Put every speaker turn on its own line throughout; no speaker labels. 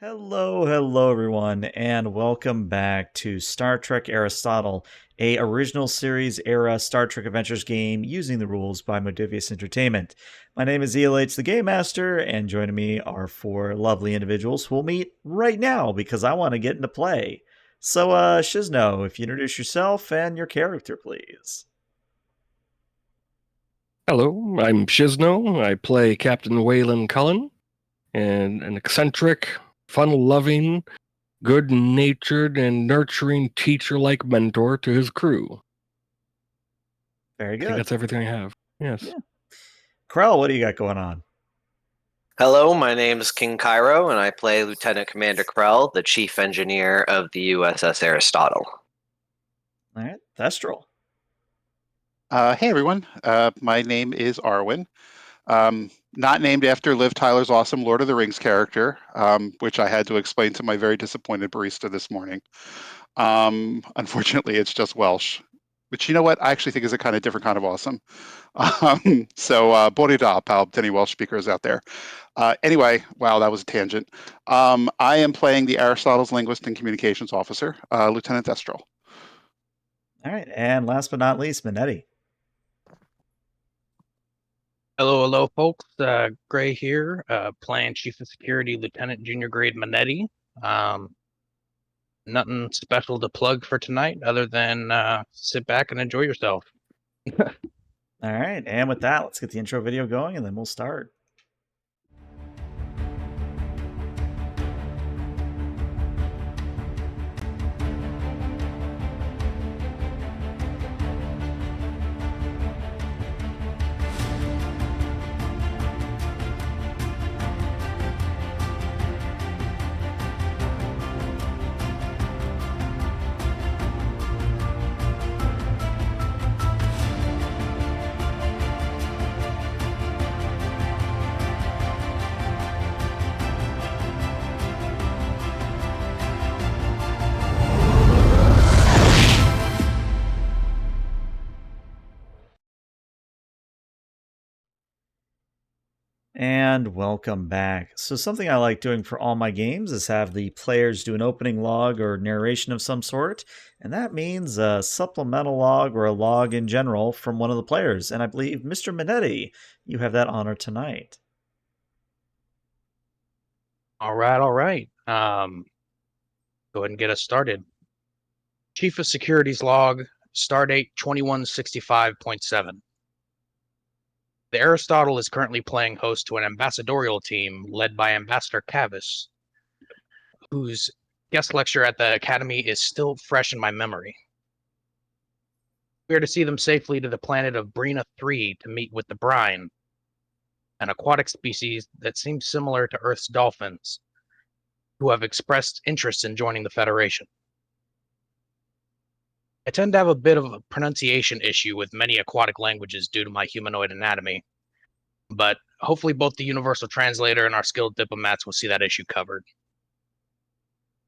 Hello everyone, and welcome back to Star Trek Aristotle, a original series era Star Trek Adventures game using the rules by Modivius Entertainment. My name is ELH the Game Master, and joining me are four lovely individuals who will meet right now because I want to get into play. So, Shizno, if you introduce yourself and your character, please.
Hello, I'm Shizno. I play Captain Waylon Cullen, and an eccentric, fun-loving, good-natured, and nurturing teacher-like mentor to his crew.
Very
I think
good.
that's everything I have. Yes.
Yeah. Krell, what do you got going on?
Hello, my name is King Cairo, and I play Lieutenant Commander Krell, the Chief Engineer of the USS Aristotle.
All right, Thestral.
Hey everyone, my name is Arwen. Not named after Liv Tyler's awesome Lord of the Rings character, which I had to explain to my very disappointed barista this morning. Unfortunately, it's just Welsh, which you know what I actually think is a kind of different kind of awesome. Bore da, pal, to any Welsh speakers out there. Anyway, wow, that was a tangent. I am playing the Aristotle's Linguist and Communications Officer, Lieutenant Thestral.
All right, and last but not least, Minetti.
Hello, folks. Gray here, playing Chief of Security Lieutenant Junior Grade Manetti. Nothing special to plug for tonight other than sit back and enjoy yourself.
All right, and with that, let's get the intro video going and then we'll start. And welcome back. So something I like doing for all my games is have the players do an opening log or narration of some sort, and that means a supplemental log or a log in general from one of the players. And I believe, Mr. Minetti, you have that honor tonight.
All right. Go ahead and get us started. Chief of Security's log, stardate 2165.7. The Aristotle is currently playing host to an ambassadorial team led by Ambassador Cavis, whose guest lecture at the Academy is still fresh in my memory. We are to see them safely to the planet of Brina III to meet with the brine, an aquatic species that seems similar to Earth's dolphins, who have expressed interest in joining the Federation. I tend to have a bit of a pronunciation issue with many aquatic languages due to my humanoid anatomy, but hopefully both the universal translator and our skilled diplomats will see that issue covered.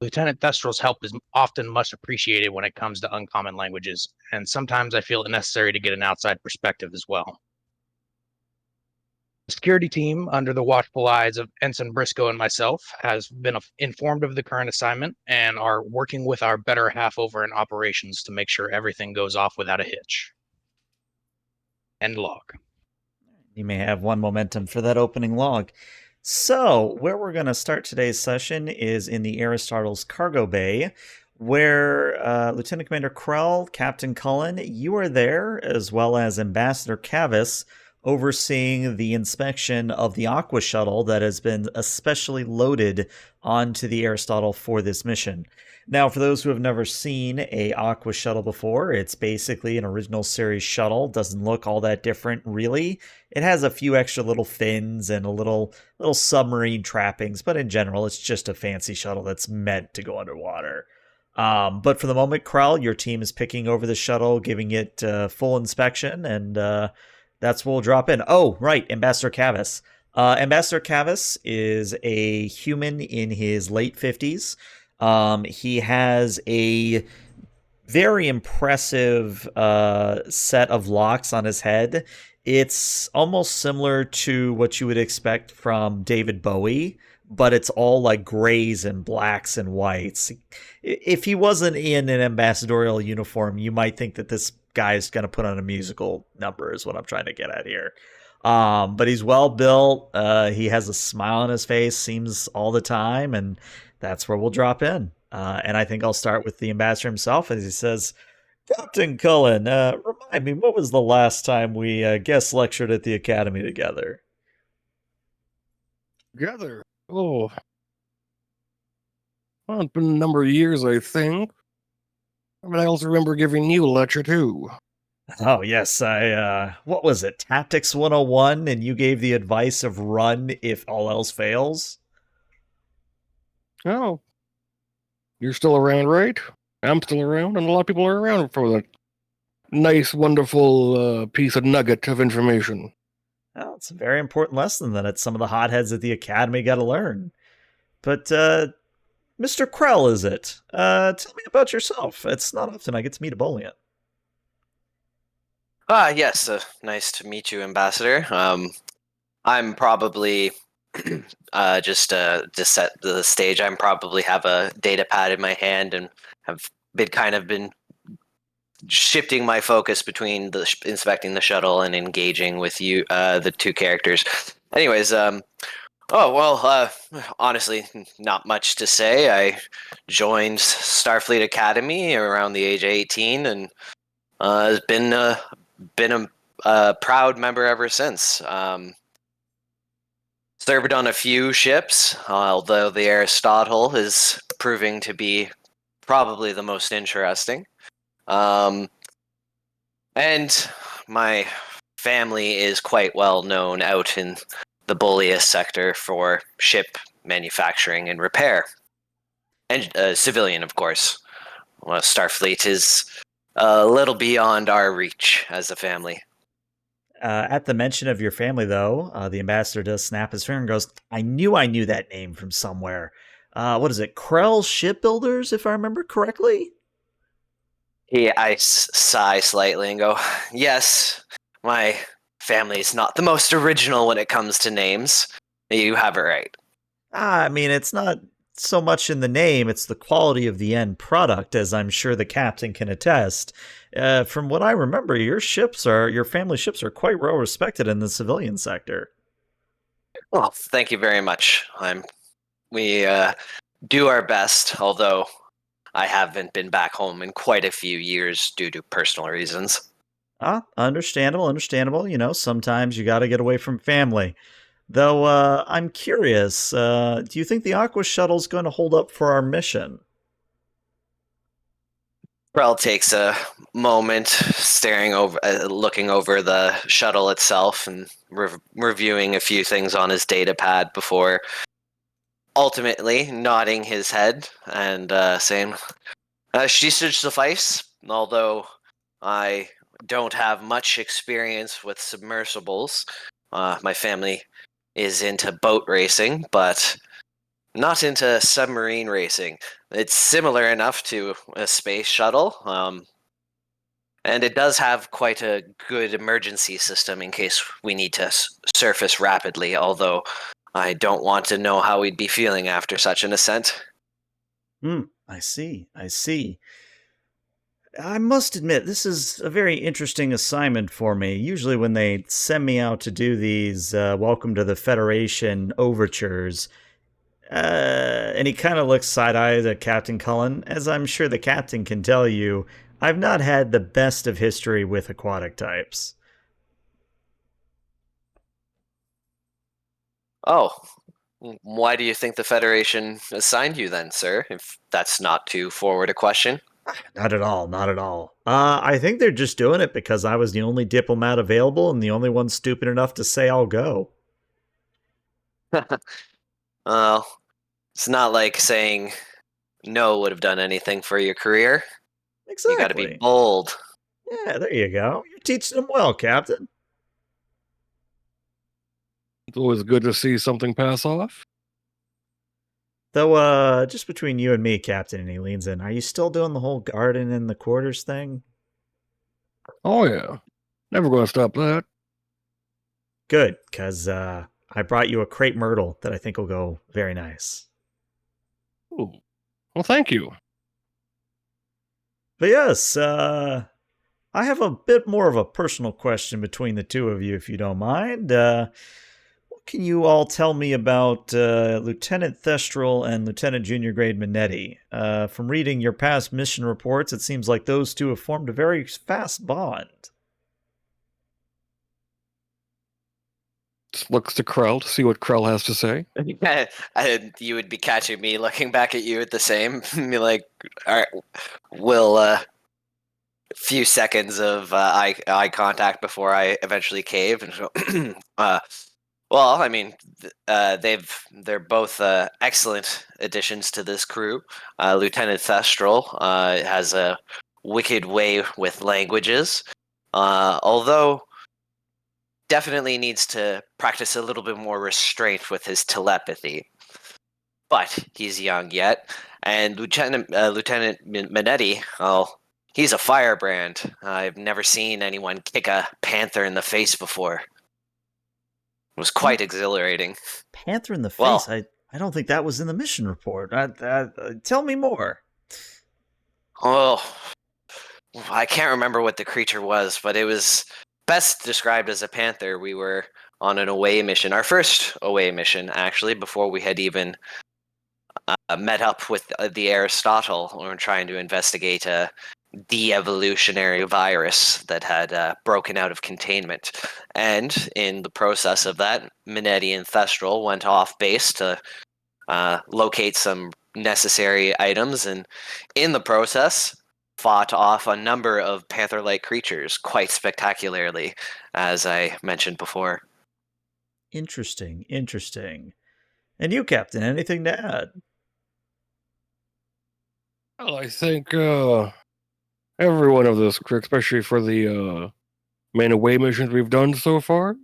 Lieutenant Thestral's help is often much appreciated when it comes to uncommon languages, and sometimes I feel it necessary to get an outside perspective as well. The security team, under the watchful eyes of Ensign Briscoe and myself, has been informed of the current assignment and are working with our better half over in operations to make sure everything goes off without a hitch. End log.
You may have one momentum for that opening log. So, where we're going to start today's session is in the Aristotle's cargo bay, where Lieutenant Commander Krell, Captain Cullen, you are there, as well as Ambassador Cavis, overseeing the inspection of the Aqua Shuttle that has been especially loaded onto the Aristotle for this mission. Now, for those who have never seen a Aqua Shuttle before, it's basically an original series shuttle. Doesn't look all that different, really. It has a few extra little fins and a little submarine trappings, but in general, it's just a fancy shuttle that's meant to go underwater. But for the moment, Krell, your team is picking over the shuttle, giving it full inspection, and that's where we'll drop in. Oh, right, Ambassador Cavis. Ambassador Cavis is a human in his late 50s. He has a very impressive set of locks on his head. It's almost similar to what you would expect from David Bowie, but it's all like grays and blacks and whites. If he wasn't in an ambassadorial uniform, you might think that this guy's going to put on a musical number, is what I'm trying to get at here. But he's well built. He has a smile on his face, seems all the time, and that's where we'll drop in. And I think I'll start with the ambassador himself as he says, Captain Cullen, remind me, what was the last time we guest lectured at the Academy together?
Together. Oh. Well, it's been a number of years, I think. But I also remember giving you a lecture, too.
Oh, yes, what was it, Tactics 101, and you gave the advice of run if all else fails?
Oh. You're still around, right? I'm still around, and a lot of people are around for that nice, wonderful piece of nugget of information.
Well, it's a very important lesson that some of the hotheads at the Academy got to learn. But, Mr. Krell, is it? Tell me about yourself. It's not often I get to meet a Bolian.
Yes, nice to meet you, Ambassador. I'm probably just to set the stage. I'm probably have a data pad in my hand and have been shifting my focus between inspecting the shuttle and engaging with you, the two characters. Anyways, honestly, not much to say. I joined Starfleet Academy around the age of 18 and has been a proud member ever since. Served on a few ships, although the Aristotle is proving to be probably the most interesting. And my family is quite well known out in the Boleus sector for ship manufacturing and repair. And civilian, of course. Well, Starfleet is a little beyond our reach as a family.
At the mention of your family, though, the ambassador does snap his finger and goes, I knew that name from somewhere. What is it? Krell Shipbuilders, if I remember correctly?
I sigh slightly and go, yes, my family's not the most original when it comes to names. You have it right.
I mean, it's not so much in the name, it's the quality of the end product, as I'm sure the captain can attest. From what I remember, your family ships are quite well respected in the civilian sector.
Well, thank you very much. We do our best, although I haven't been back home in quite a few years due to personal reasons.
Understandable. You know, sometimes you got to get away from family. Though, I'm curious, do you think the Aqua Shuttle's going to hold up for our mission?
Rel takes a moment, looking over the shuttle itself, and reviewing a few things on his data pad before ultimately nodding his head and saying, "She should suffice. Although I don't have much experience with submersibles, my family is into boat racing, but not into submarine racing. It's similar enough to a space shuttle, and it does have quite a good emergency system in case we need to surface rapidly, although I don't want to know how we'd be feeling after such an ascent."
I see. I must admit, this is a very interesting assignment for me. Usually, when they send me out to do these Welcome to the Federation overtures, and he kind of looks side-eyed at Captain Cullen, as I'm sure the captain can tell you, I've not had the best of history with aquatic types.
Oh, why do you think the Federation assigned you then, sir, if that's not too forward a question?
Not at all. I think they're just doing it because I was the only diplomat available and the only one stupid enough to say I'll go.
Well, it's not like saying no would have done anything for your career.
Exactly.
You gotta be bold.
Yeah, there you go. You're teaching them well, Captain.
It's always good to see something pass off.
Though, just between you and me, Captain, and he leans in, are you still doing the whole garden in the quarters thing?
Oh, yeah. Never going to stop that.
Good, because I brought you a crepe myrtle that I think will go very nice.
Ooh. Well, thank you.
But yes, I have a bit more of a personal question between the two of you, if you don't mind. What can you all tell me about Lieutenant Thestral and Lieutenant Junior Grade Minetti? From reading your past mission reports, it seems like those two have formed a very fast bond.
Just looks to Krell to see what Krell has to say.
You would be catching me looking back at you at the same. Be like, all right, we'll few seconds of eye contact before I eventually cave and go. Well, I mean, they're both excellent additions to this crew. Lieutenant Thestral has a wicked way with languages, although definitely needs to practice a little bit more restraint with his telepathy. But he's young yet, and Lieutenant Minetti, well, he's a firebrand. I've never seen anyone kick a panther in the face before. It was quite exhilarating.
Panther in the
Well,
face? I don't think that was in the mission report. Tell me more.
oh, I can't remember what the creature was, but it was best described as a panther. We were on an away mission, our first away mission, actually, before we had even met up with the Aristotle. We were trying to investigate a de-evolutionary virus that had broken out of containment. And in the process of that, Minetti and Thestral went off base to locate some necessary items, and in the process, fought off a number of panther-like creatures quite spectacularly, as I mentioned before.
Interesting. And you, Captain, anything to add?
Well, I think every one of this crew, especially for the main away missions we've done so far,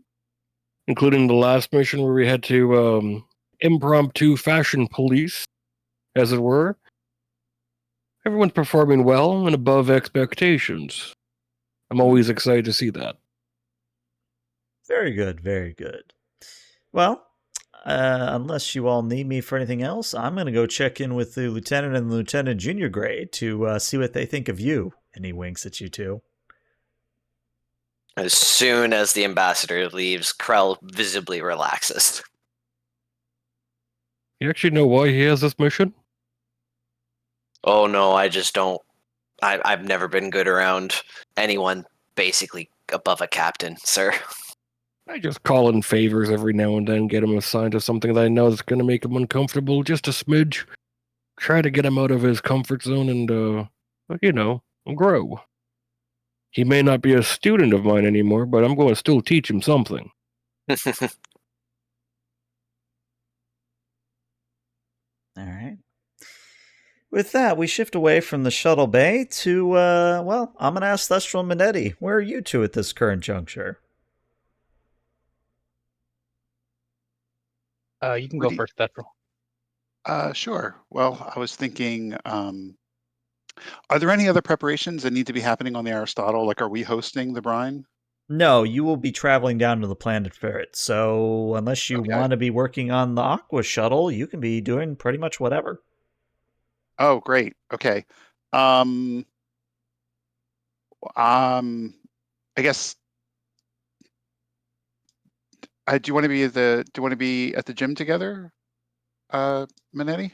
including the last mission where we had to impromptu fashion police, as it were. Everyone's performing well and above expectations. I'm always excited to see that.
Very good. Well, unless you all need me for anything else, I'm going to go check in with the Lieutenant and the Lieutenant Junior Grade to see what they think of you. And he winks at you two.
As soon as the ambassador leaves, Krell visibly relaxes.
You actually know why he has this mission?
Oh no, I just don't. I've never been good around anyone basically above a captain, sir.
I just call in favors every now and then, get him assigned to something that I know is going to make him uncomfortable, just a smidge. Try to get him out of his comfort zone and, grow. He may not be a student of mine anymore, but I'm going to still teach him something.
All right. With that, we shift away from the shuttle bay to, I'm going to ask Thestral and Minetti. Where are you two at this current juncture?
You can go first, Thestral.
Sure. Well, I was thinking, are there any other preparations that need to be happening on the Aristotle? Like, are we hosting the brine?
No, you will be traveling down to the planet Ferret. So, unless you
Okay.
want to be working on the Aqua shuttle, you can be doing pretty much whatever.
Oh, great. Okay. I guess. Do you want to be at the gym together, Minetti?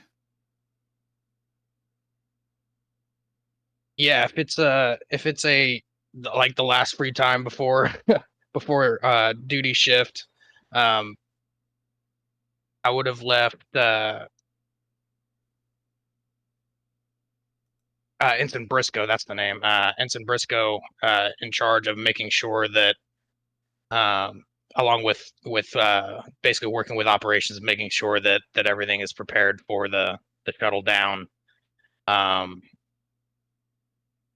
Yeah, if it's like the last free time before before duty shift, I would have left Ensign Briscoe, that's the name. Ensign Briscoe in charge of making sure that along with basically working with operations, making sure that everything is prepared for the shuttle down.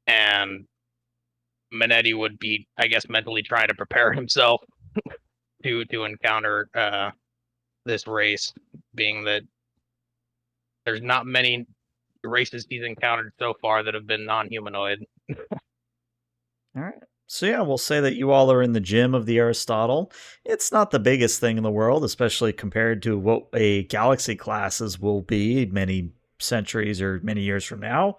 And Minetti would be, I guess, mentally trying to prepare himself to encounter this race, being that there's not many races he's encountered so far that have been non-humanoid.
All right. So yeah, we'll say that you all are in the gym of the Aristotle. It's not the biggest thing in the world, especially compared to what a galaxy classes will be many centuries or many years from now.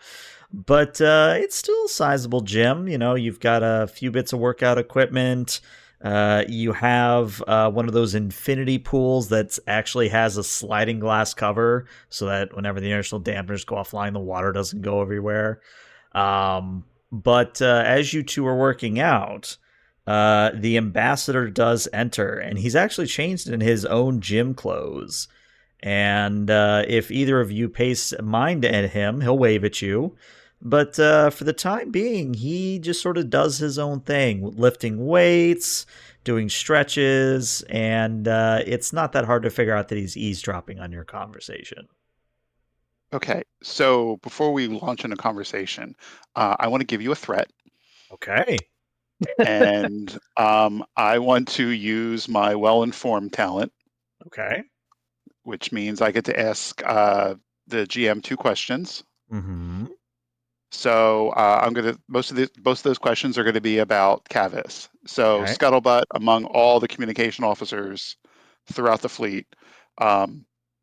But it's still a sizable gym. You know, you've got a few bits of workout equipment. You have one of those infinity pools that actually has a sliding glass cover so that whenever the inertial dampeners go offline, the water doesn't go everywhere. But as you two are working out, the ambassador does enter, and he's actually changed in his own gym clothes. And if either of you pays mind at him, he'll wave at you. But for the time being, he just sort of does his own thing, lifting weights, doing stretches, and it's not that hard to figure out that he's eavesdropping on your conversation.
Okay, so before we launch into conversation, I want to give you a threat,
Okay.
and I want to use my well-informed talent,
Okay.
which means I get to ask the GM 2 questions.
Mm-hmm.
So I'm gonna most of those questions are going to be about Cavis. So
Okay.
Scuttlebutt, among all the communication officers throughout the fleet,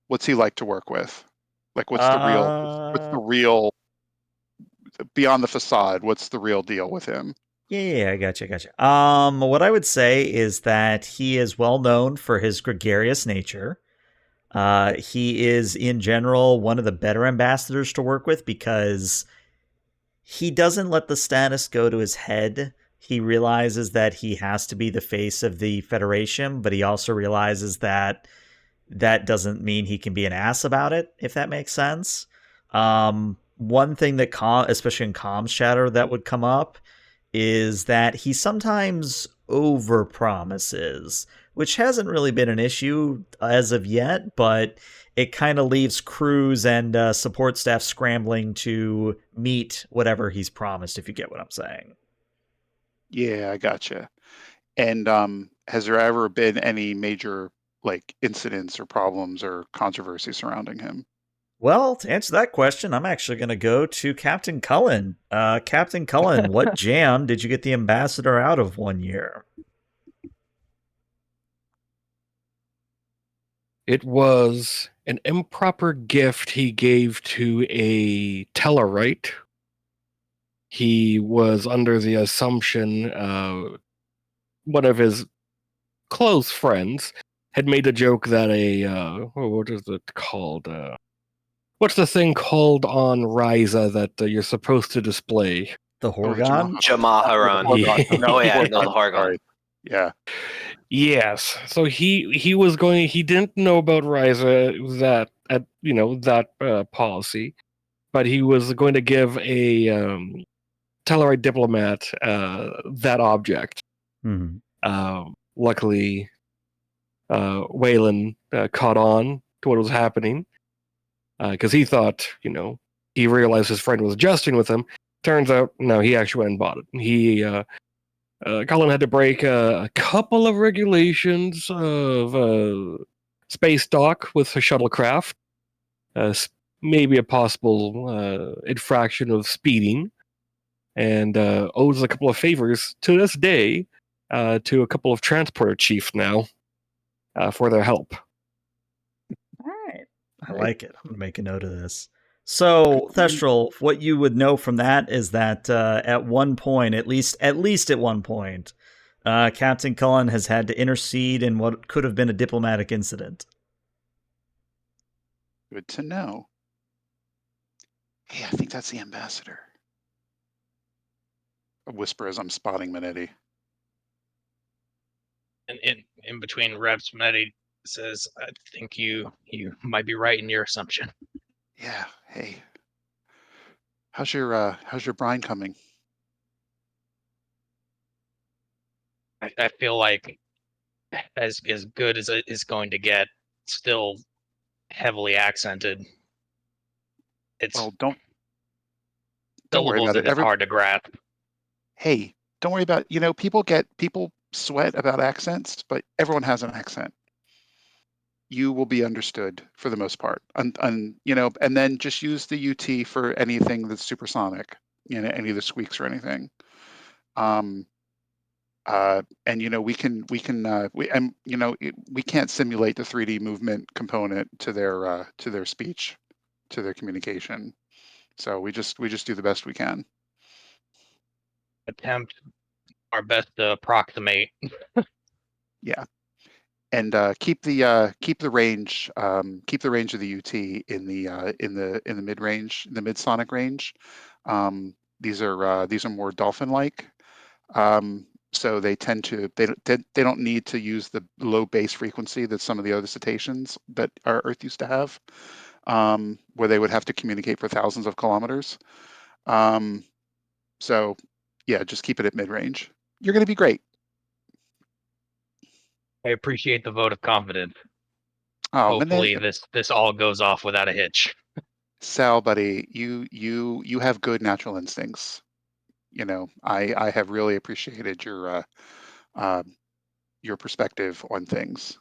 what's he like to work with? Like, what's the real beyond the facade? What's the real deal with him?
Yeah, I gotcha. What I would say is that he is well known for his gregarious nature. He is, in general, one of the better ambassadors to work with because he doesn't let the status go to his head. He realizes that he has to be the face of the Federation, but he also realizes that that doesn't mean he can be an ass about it, if that makes sense. One thing that, especially in comms chatter, that would come up is that he sometimes overpromises, which hasn't really been an issue as of yet, but it kind of leaves crews and support staff scrambling to meet whatever he's promised, if you get what I'm saying.
Yeah, I gotcha. And has there ever been any major incidents or problems or controversy surrounding him?
Well, to answer that question, I'm actually going to go to Captain Cullen. Captain Cullen, what jam did you get the ambassador out of one year?
It was an improper gift he gave to a Tellarite. He was under the assumption one of his close friends had made a joke that what is it called? What's the thing called on Ryza that you're supposed to display?
The
Oh, the
Horgon?
Jamaharon.
Horgon.
Oh yeah, no, the
Horgon,
Horgon.
sorry. Yeah.
Yes. So he was going. He didn't know about Ryza that policy, but he was going to give a Tellarite diplomat that object.
Mm-hmm.
Luckily, Waylon caught on to what was happening because he thought, he realized his friend was jesting with him. Turns out, no, he actually went and bought it. Colin had to break a couple of regulations of space dock with a shuttlecraft, maybe a possible infraction of speeding, and owes a couple of favors to this day to a couple of transporter chiefs now for their help.
All right. I like it. I'm going to make a note of this. So, Thestral, what you would know from that is that at one point, at least at one point, Captain Cullen has had to intercede in what could have been a diplomatic incident.
Good to know. Hey, I think that's the ambassador. A whisper as I'm spotting Minetti.
And in between reps, Medi says, "I think you might be right in your assumption."
Yeah. Hey. How's your brine coming?
I feel like as good as it is going to get, still heavily accented. It's
Well, don't
syllables
worry about
a
it.
bit hard to grasp.
Hey, don't worry about people sweat about accents, but everyone has an accent. You will be understood for the most part, and then just use the UT for anything that's supersonic, any of the squeaks or anything. And we can't simulate the 3D movement component to their speech, to their communication. So we just do the best we can.
Attempt our best to approximate.
Yeah, and keep the range of the UT in the mid range, the mid sonic range. These are more dolphin-like, so they tend to they don't need to use the low base frequency that some of the other cetaceans that our Earth used to have, where they would have to communicate for thousands of kilometers. So yeah, just keep it at mid range. You're going to be great.
I appreciate the vote of confidence.
Oh,
Hopefully this all goes off without a hitch.
Sal, buddy, you have good natural instincts. I have really appreciated your perspective on things.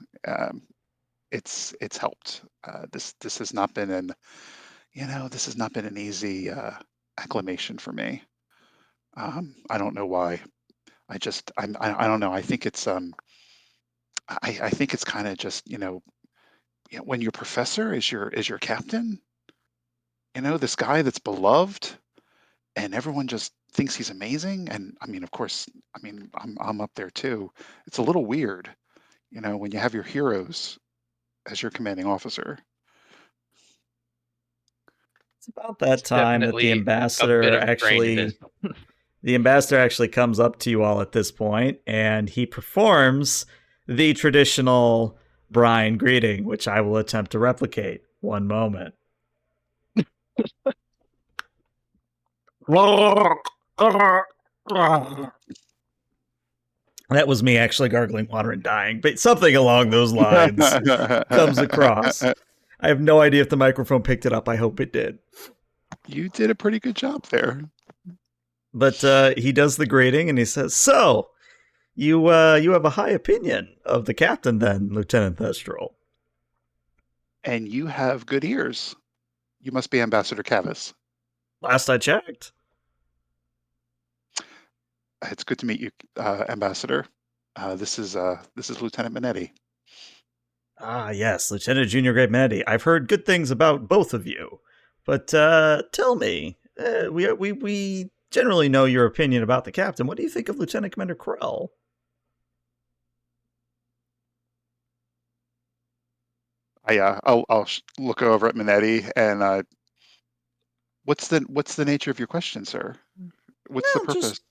It's helped. This has not been an easy acclimation for me. I don't know why. I don't know. I think it's kind of just when your professor is your captain. This guy that's beloved, and everyone just thinks he's amazing. And I mean, of course, I'm up there too. It's a little weird, when you have your heroes as your commanding officer.
It's about that
It's
time that
definitely a bit of strangeness.
the ambassador actually comes up to you all at this point, and he performs the traditional Brian greeting, which I will attempt to replicate. One moment. That was me actually gargling water and dying, but something along those lines comes across. I have no idea if the microphone picked it up. I hope it did.
You did a pretty good job there.
But he does the greeting, and he says, "So, you have a high opinion of the captain, then, Lieutenant Thestral?"
And you have good ears. You must be Ambassador Cavis.
Last I checked.
It's good to meet you, Ambassador. This is Lieutenant Minetti.
Ah, yes, Lieutenant Junior Grade Manetti. I've heard good things about both of you, but tell me, we generally know your opinion about the captain. What do you think of Lieutenant Commander Krell?
I'll look over at Minetti and what's the nature of your question, sir? What's the purpose?
Just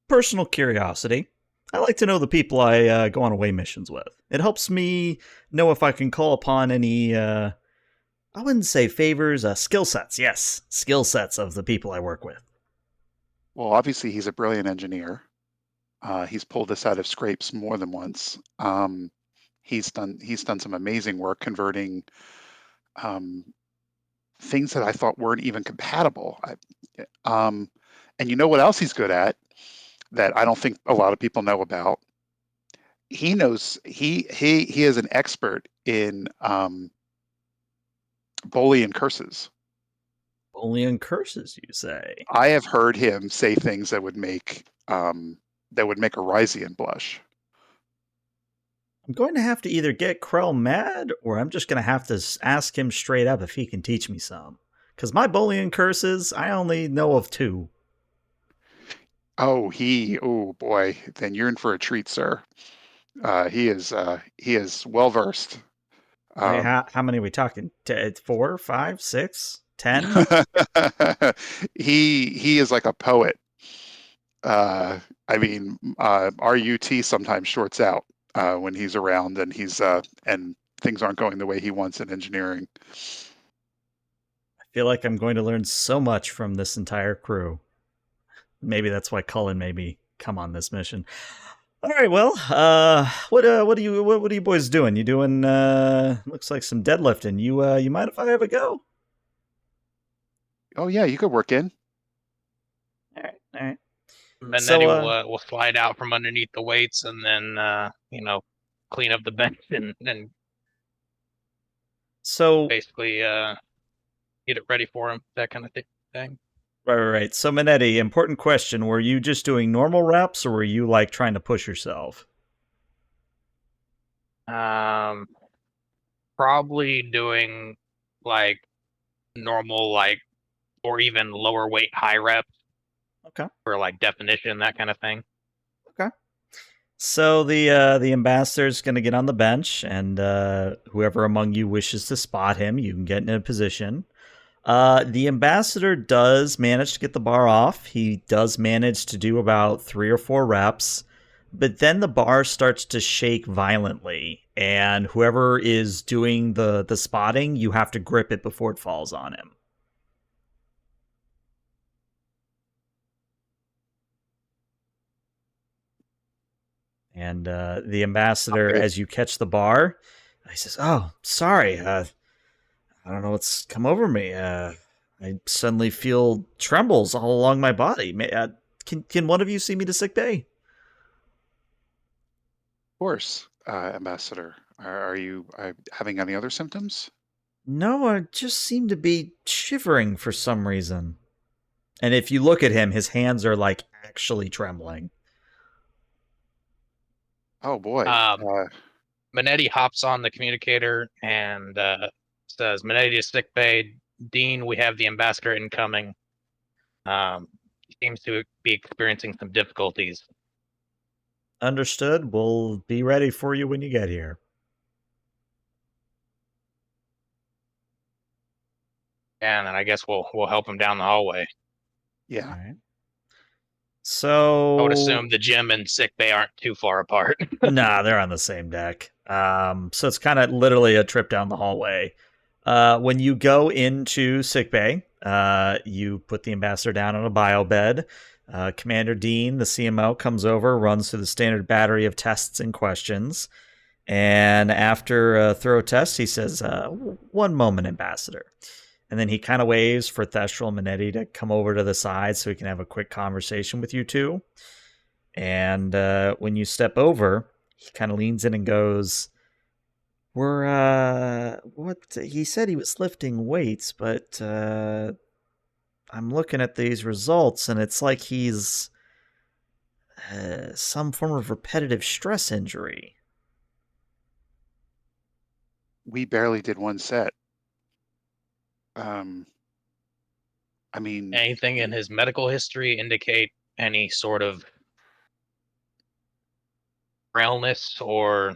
personal curiosity. I like to know the people I go on away missions with. It helps me know if I can call upon any, I wouldn't say favors, skill sets. Yes, skill sets of the people I work with.
Well, obviously he's a brilliant engineer. He's pulled us out of scrapes more than once. He's done some amazing work converting things that I thought weren't even compatible. And you know what else he's good at that I don't think a lot of people know about? He knows he is an expert in Boolean curses.
Boolean curses, you say?
I have heard him say things that would make a Ryzian blush.
I'm going to have to either get Krell mad, or I'm just going to have to ask him straight up if he can teach me some. Because my Boolean curses, I only know of 2.
Oh boy, then you're in for a treat, sir. He is well versed.
Wait, how many are we talking? 4, 5, 6, 10?
He is like a poet. RUT sometimes shorts out when he's around, and and things aren't going the way he wants in engineering.
I feel like I'm going to learn so much from this entire crew. Maybe that's why Cullen made me come on this mission. All right, well, what are you boys doing? You doing looks like some deadlifting. You mind if I have a go?
Oh yeah, you could work in.
All right.
Minetti will slide out from underneath the weights and then clean up the bench and
so
basically get it ready for him, that kind of thing.
Right. So, Minetti, important question. Were you just doing normal reps or were you like trying to push yourself?
Probably doing like normal, like, or even lower weight high reps
Okay.
for like definition, that kind of thing.
Okay. So the ambassador's going to get on the bench, and whoever among you wishes to spot him, you can get in a position. The ambassador does manage to get the bar off. He does manage to do about 3 or 4 reps, but then the bar starts to shake violently, and whoever is doing the spotting, you have to grip it before it falls on him. And the ambassador,
Okay.
as you catch the bar, he says, "Oh, sorry. I don't know what's come over me. I suddenly feel trembles all along my body. Can one of you see me to sick bay?"
Of course, Ambassador. Are you having any other symptoms?
No, I just seem to be shivering for some reason. And if you look at him, his hands are like actually trembling.
Oh boy.
Minetti hops on the communicator and says, "Minetti to sick bay. Dean, we have the ambassador incoming. He seems to be experiencing some difficulties."
Understood. We'll be ready for you when you get here.
And then I guess we'll help him down the hallway.
Yeah.
All right.
I would
So
assume the gym and sick bay aren't too far apart.
nah, they're on the same deck. So it's kind of literally a trip down the hallway. When you go into sickbay, you put the ambassador down on a bio bed. Commander Dean, the CMO, comes over, runs through the standard battery of tests and questions. And after a thorough test, he says, "One moment, Ambassador." And then he kind of waves for Thestral and Minetti to come over to the side so he can have a quick conversation with you two. And when you step over, he kind of leans in and goes, what? He said he was lifting weights, but I'm looking at these results and it's like he's some form of repetitive stress injury."
We barely did one set. I mean,
Anything in his medical history indicate any sort of frailness or,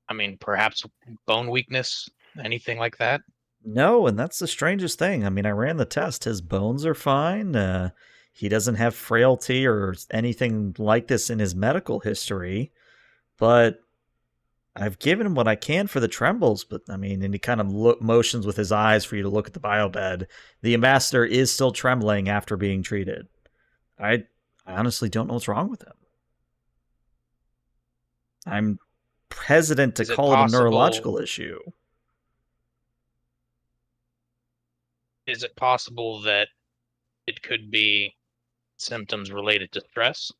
I mean, perhaps bone weakness, anything like that?
No, and that's the strangest thing. I mean, I ran the test. His bones are fine. He doesn't have frailty or anything like this in his medical history. But I've given him what I can for the trembles. But I mean, and he kind of motions with his eyes for you to look at the biobed. The ambassador is still trembling after being treated. I honestly don't know what's wrong with him. I'm hesitant to
Is it
call it a
possible?
neurological issue.
Is it possible that it could be symptoms related to stress?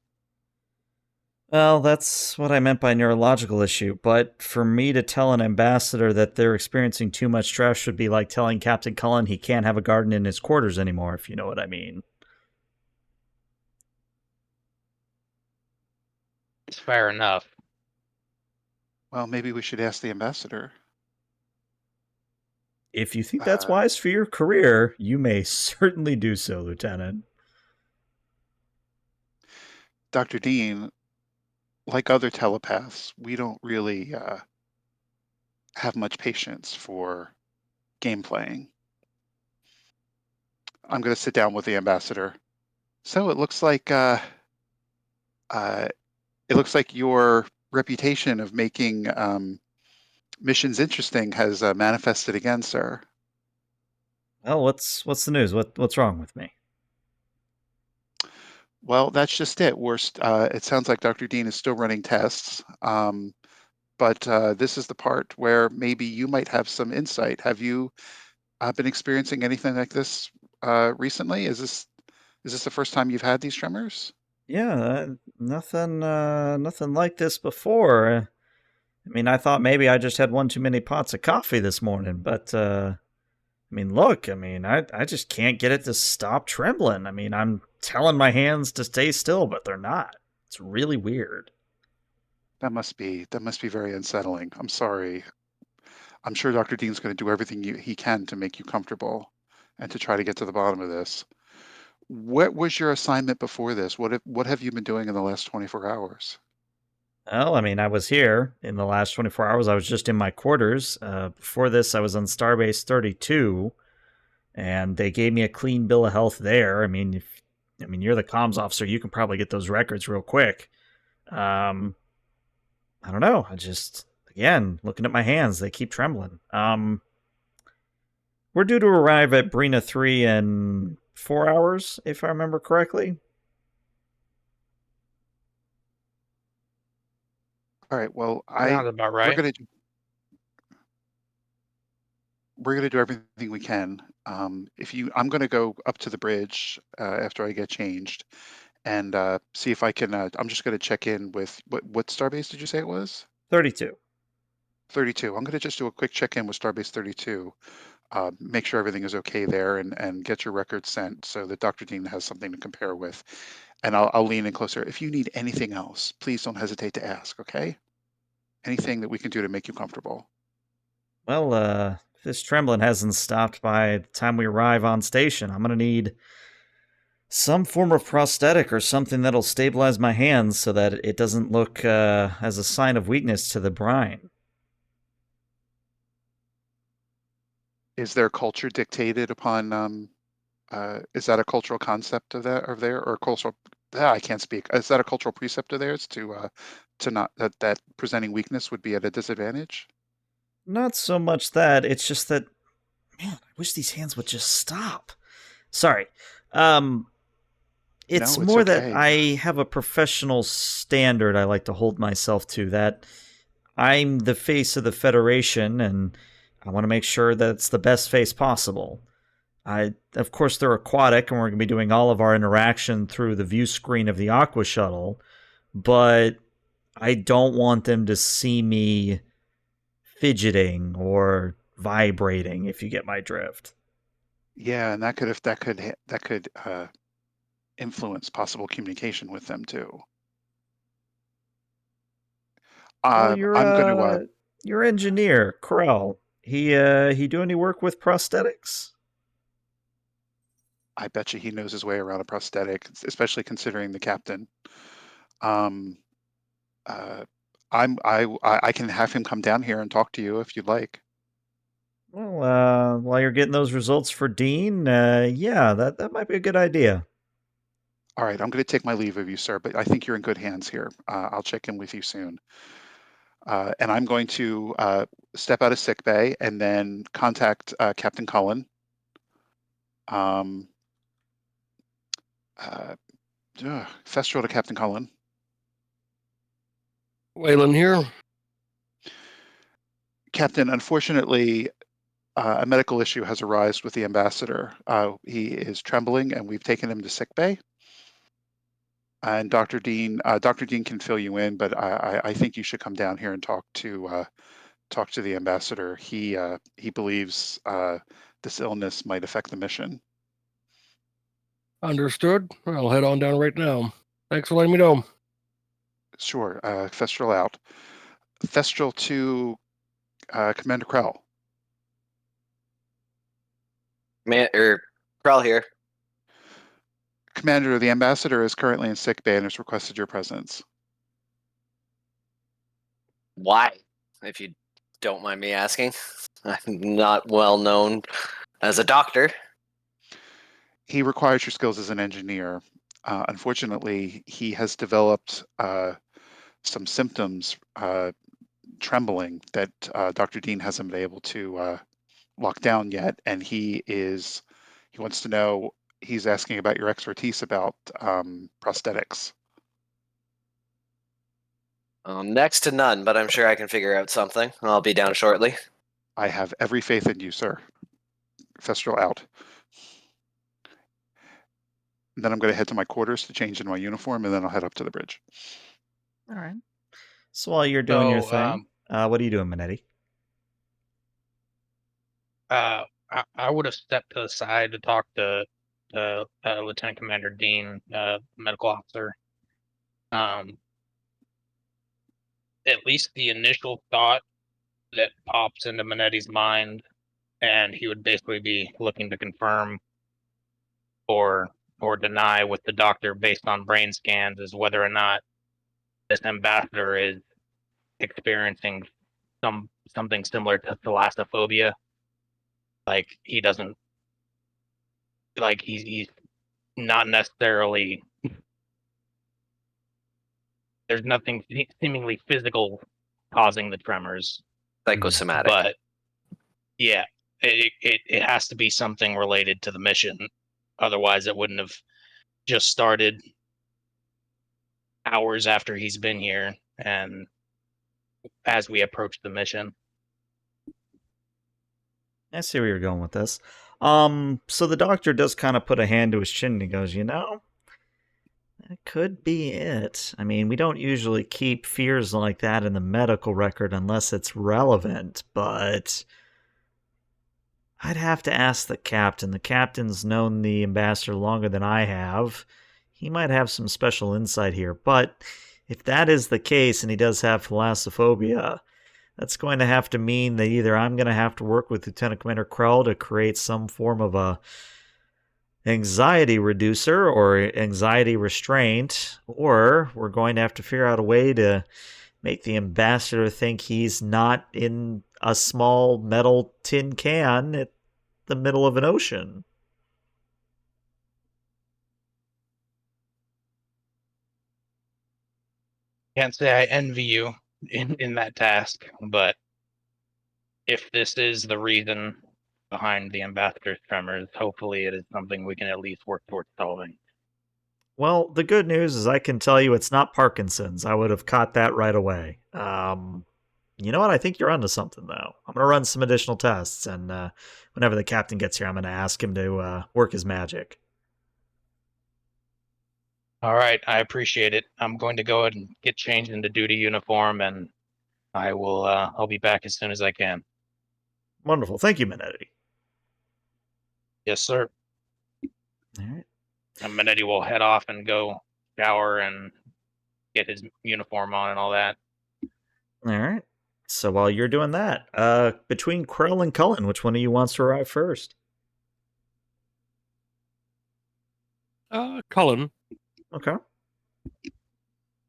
Well, that's what I meant by neurological issue. But for me to tell an ambassador that they're experiencing too much stress would be like telling Captain Cullen he can't have a garden in his quarters anymore, if you know what I mean.
It's fair enough.
well, maybe we should ask the ambassador.
If you think that's wise for your career, you may certainly do so, Lieutenant.
Dr. Dean, like other telepaths, we don't really have much patience for game playing. I'm going to sit down with the ambassador. So it looks like your reputation of making missions interesting has manifested again, sir.
Well, what's the news? What's wrong with me?
Well, that's just it. It sounds like Dr. Dean is still running tests, but this is the part where maybe you might have some insight. Have you been experiencing anything like this recently? Is this the first time you've had these tremors?
Yeah, nothing like this before. I mean, I thought maybe I just had one too many pots of coffee this morning, but I mean, look, I just can't get it to stop trembling. I'm telling my hands to stay still, but they're not. It's really weird.
That must be very unsettling. I'm sorry. I'm sure Dr. Dean's going to do everything he can to make you comfortable and to try to get to the bottom of this. What was your assignment before this? What have you been doing in the last 24 hours?
Well, I was here in the last 24 hours. I was just in my quarters. Before this, I was on Starbase 32, and they gave me a clean bill of health there. You're the comms officer. You can probably get those records real quick. I don't know. Again, looking at my hands, they keep trembling. We're due to arrive at Brina III in 4 hours, if I remember correctly.
All right. Well,
Sounds about right.
We're gonna do everything we can. I'm gonna go up to the bridge after I get changed and see if I can. I'm just gonna check in with what starbase did you say it was?
32.
32. I'm gonna just do a quick check in with starbase 32. Make sure everything is okay there and get your records sent so that Dr. Dean has something to compare with. And I'll lean in closer. If you need anything else, please don't hesitate to ask, okay? Anything that we can do to make you comfortable.
Well, if this trembling hasn't stopped by the time we arrive on station, I'm going to need some form of prosthetic or something that'll stabilize my hands so that it doesn't look as a sign of weakness to the brine.
Is their culture dictated upon is that a cultural concept of there or cultural I can't speak. Is that a cultural precept of theirs to not that presenting weakness would be at a disadvantage?
Not so much that, it's just that, man, I wish these hands would just stop. Sorry. It's
No, it's
more that
okay.
I have a professional standard I like to hold myself to, that I'm the face of the Federation, and I want to make sure that it's the best face possible. Of course, they're aquatic, and we're going to be doing all of our interaction through the view screen of the Aqua Shuttle, but I don't want them to see me fidgeting or vibrating, if you get my drift.
Yeah, and that could influence possible communication with them too.
Well,
I'm going to
your engineer, Krell. He do any work with prosthetics?
I bet you he knows his way around a prosthetic, especially considering the captain. Um, uh, I can have him come down here and talk to you if you'd like.
Well, while you're getting those results for Dean, yeah, that might be a good idea.
All right, I'm going to take my leave of you, sir, but I think you're in good hands here. I'll check in with you soon. And I'm going to step out of sick bay and then contact Captain Cullen. Um, Festral to Captain Cullen.
Wayland here.
Captain, unfortunately, a medical issue has arisen with the ambassador. He is trembling, and we've taken him to sick bay. And Dr. Dean can fill you in, but I think you should come down here and talk to the ambassador. He believes this illness might affect the mission.
Understood. I'll head on down right now. Thanks for letting me know.
Sure. Thestral out. Thestral to Commander Krell.
Krell here.
Commander, the ambassador is currently in sick bay and has requested your presence.
Why, if you don't mind me asking? I'm not well known as a doctor.
He requires your skills as an engineer. Unfortunately, he has developed some symptoms, trembling, that Dr. Dean hasn't been able to lock down yet, and he wants to know. He's asking about your expertise about prosthetics.
Next to none, but I'm sure I can figure out something. I'll be down shortly.
I have every faith in you, sir. Thestral out. And then I'm going to head to my quarters to change into my uniform, and then I'll head up to the bridge.
All right. So while you're doing your
So,
thing, what are you doing, Minetti?
I would have stepped to the side to talk to Lieutenant Commander Dean, medical officer. At least the initial thought that pops into Manetti's mind, and he would basically be looking to confirm or deny with the doctor based on brain scans is whether or not this ambassador is experiencing something similar to thalassophobia. Like he doesn't, like he's not necessarily, there's nothing seemingly physical causing the tremors,
Psychosomatic.
but yeah, it has to be something related to the mission. Otherwise, it wouldn't have just started hours after he's been here and as we approach the mission.
I see where you're going with this. So the doctor does kind of put a hand to his chin and he goes, that could be it. I mean, we don't usually keep fears like that in the medical record unless it's relevant, but I'd have to ask the captain. The captain's known the ambassador longer than I have. He might have some special insight here, but if that is the case and he does have thalassophobia, that's going to have to mean that either I'm going to have to work with Lieutenant Commander Krell to create some form of a anxiety reducer or anxiety restraint, or we're going to have to figure out a way to make the ambassador think he's not in a small metal tin can at the middle of an ocean.
Can't say I envy you in that task, but if this is the reason behind the ambassador's tremors, hopefully it is something we can at least work towards solving.
Well, the good news is I can tell you it's not Parkinson's. I would have caught that right away. You know what? I think you're onto something, though. I'm going to run some additional tests, and whenever the captain gets here, I'm going to ask him to work his magic.
All right, I appreciate it. I'm going to go ahead and get changed into duty uniform, and I'll be back as soon as I can.
Wonderful. Thank you, Minetti.
Yes, sir.
All right.
And Minetti will head off and go shower and get his uniform on and all that.
All right. So while you're doing that, between Krell and Cullen, which one of you wants to arrive first?
Cullen.
Okay.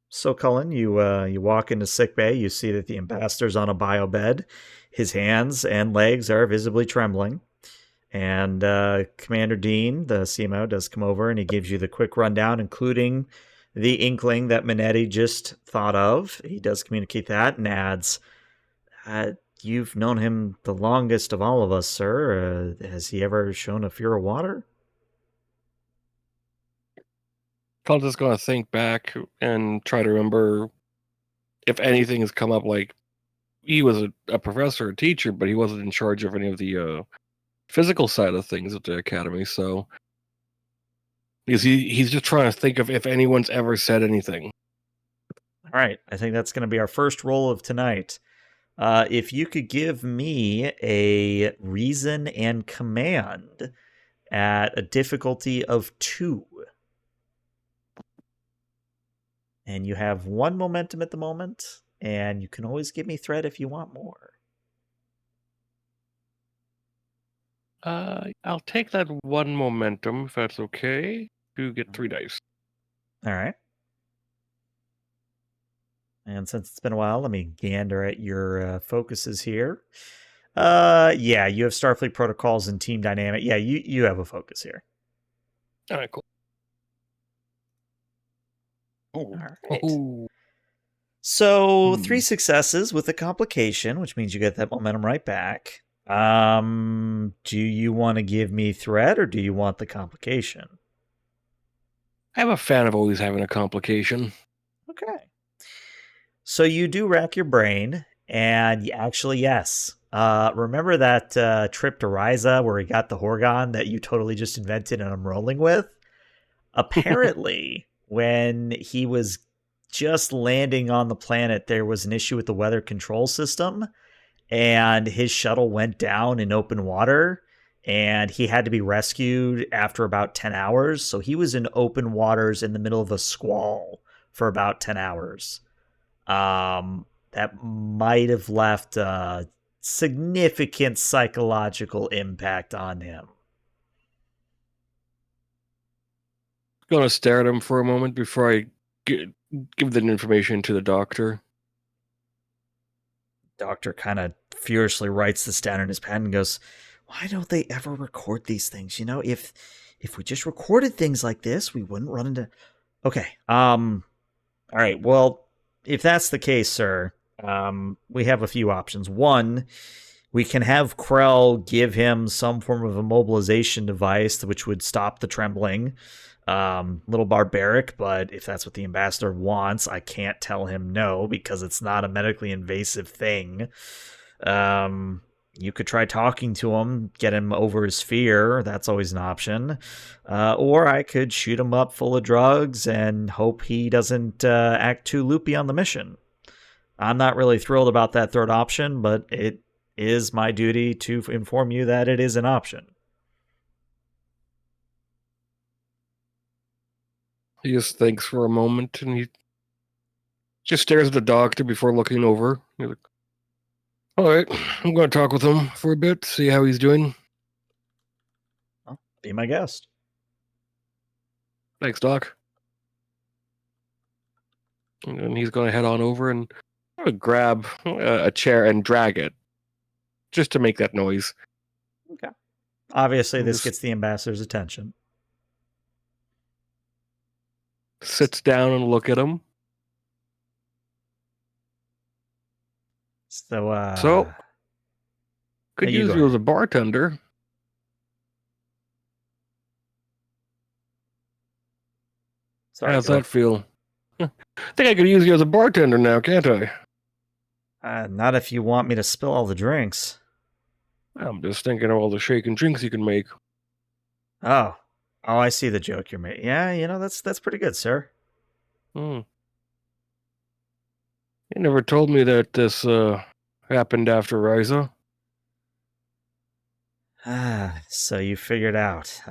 So Cullen, you walk into sickbay. You see that the ambassador's on a bio bed. His hands and legs are visibly trembling. And Commander Dean, the CMO, does come over and he gives you the quick rundown, including the inkling that Minetti just thought of. He does communicate that and adds, you've known him the longest of all of us, sir. Has he ever shown a fear of water?
Cullen's just going to think back and try to remember if anything has come up. Like, he was a professor, a teacher, but he wasn't in charge of any of the physical side of things at the academy. So because he's just trying to think of if anyone's ever said anything.
All right, I think that's going to be our first roll of tonight. If you could give me a reason and command at a difficulty of 2. And you have 1 momentum at the moment, and you can always give me threat if you want more.
I'll take that 1 momentum if that's okay. To get 3 dice.
All right. And since it's been a while, let me gander at your focuses here. Yeah, you have Starfleet protocols and team dynamic. Yeah, you have a focus here.
All right, cool.
All right. So 3 successes with a complication, which means you get that momentum right back. Do you want to give me threat or do you want the complication?
I'm a fan of always having a complication.
Okay. So you do rack your brain, and actually, yes. Remember that trip to Ryza where he got the Horgon that you totally just invented and I'm rolling with? Apparently, when he was just landing on the planet, there was an issue with the weather control system, and his shuttle went down in open water, and he had to be rescued after about 10 hours. So he was in open waters in the middle of a squall for about 10 hours. That might have left a significant psychological impact on him.
Gonna stare at him for a moment before I give the information to the doctor.
Doctor kind of furiously writes this down in his pen and goes, "Why don't they ever record these things? You know, if we just recorded things like this, we wouldn't run into." Okay. All right. Well, if that's the case, sir, we have a few options. One, we can have Krell give him some form of immobilization device which would stop the trembling. Little barbaric, but if that's what the ambassador wants, I can't tell him no because it's not a medically invasive thing. You could try talking to him, get him over his fear. That's always an option. Or I could shoot him up full of drugs and hope he doesn't act too loopy on the mission. I'm not really thrilled about that third option, but it is my duty to inform you that it is an option.
He just thinks for a moment and he just stares at the doctor before looking over. He's like, all right, I'm going to talk with him for a bit, see how he's doing.
Well, be my guest.
Thanks, Doc. And then he's going to head on over and grab a chair and drag it just to make that noise.
Okay. Obviously, this
Just
gets the ambassador's attention.
sits down and look at him.
So,
could
you
use
go
you as
ahead.
a bartender.
Sorry,
How's
go
that feel? I think I could use you as a bartender now, can't I?
Not if you want me to spill all the drinks.
I'm just thinking of all the shaken drinks you can make.
Oh, I see the joke you're making. Yeah, you know that's pretty good, sir.
You never told me that this happened after Riza.
So you figured out.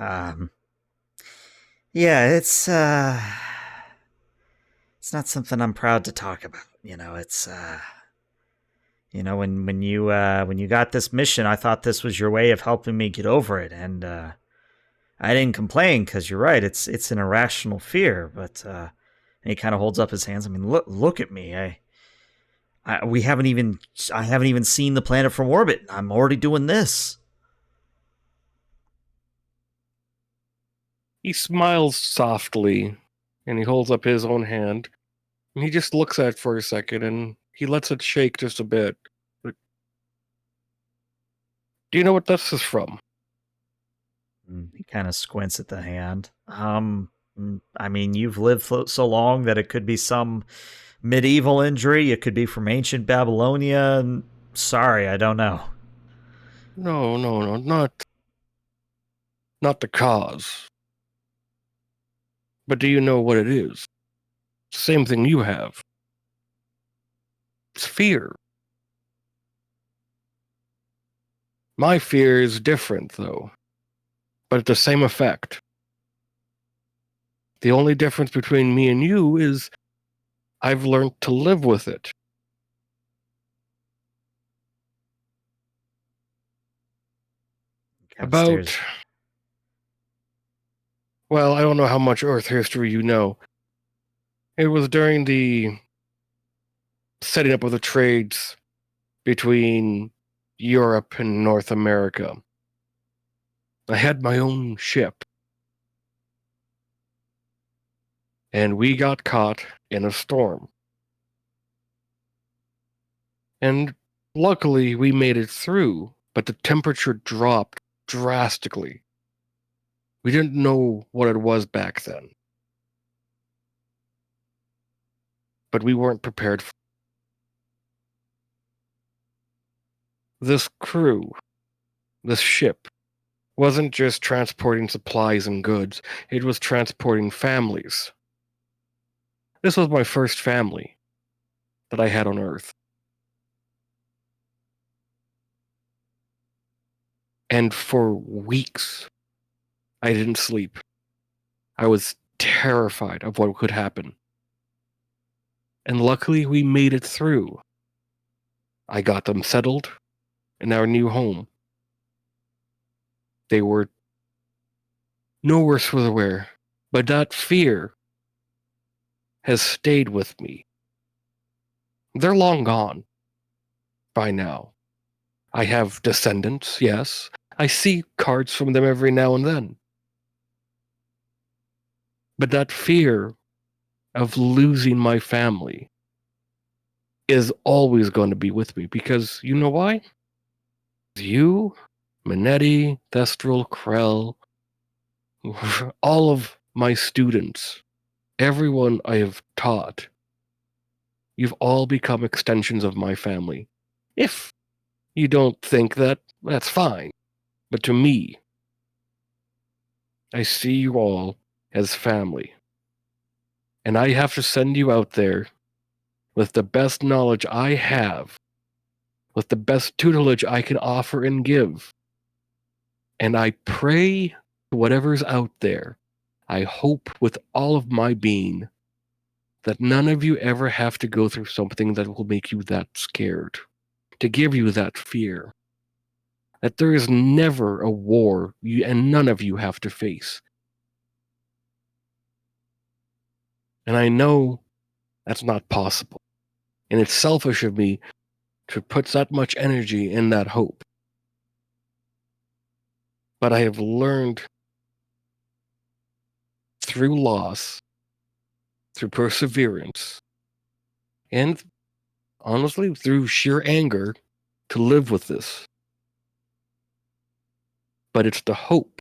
Yeah, it's not something I'm proud to talk about. You know, it's when you got this mission, I thought this was your way of helping me get over it, and I didn't complain because you're right. It's an irrational fear, but and he kind of holds up his hands. I mean, look at me. I haven't even seen the planet from orbit. I'm already doing this.
He smiles softly, and he holds up his own hand, and he just looks at it for a second, and he lets it shake just a bit. Like, do you know what this is from?
He kind of squints at the hand. I mean, you've lived so long that it could be some medieval injury. It could be from ancient Babylonia. Sorry, I don't know.
No, not the cause. But do you know what it is? Same thing you have. It's fear. My fear is different, though, but the same effect. The only difference between me and you is I've learned to live with it. About, well, I don't know how much Earth history you know. It was during the setting up of the trades between Europe and North America. I had my own ship. And we got caught in a storm. And luckily we made it through, but the temperature dropped drastically. We didn't know what it was back then. But we weren't prepared for this crew, this ship, wasn't just transporting supplies and goods, it was transporting families. This was my first family that I had on Earth. And for weeks, I didn't sleep. I was terrified of what could happen. And luckily, we made it through. I got them settled in our new home. They were no worse for the wear, but that fear has stayed with me. They're long gone by now. I have descendants, yes. I see cards from them every now and then. But that fear of losing my family is always going to be with me because you know why? You, Minetti, Thestral, Krell, all of my students, everyone I have taught, you've all become extensions of my family. If you don't think that, that's fine. But to me, I see you all as family. And I have to send you out there with the best knowledge I have, with the best tutelage I can offer and give. And I pray to whatever's out there, I hope with all of my being, that none of you ever have to go through something that will make you that scared, to give you that fear. That there is never a war and none of you have to face. And I know that's not possible. And it's selfish of me to put that much energy in that hope. But I have learned through loss, through perseverance, and honestly, through sheer anger, to live with this. But it's the hope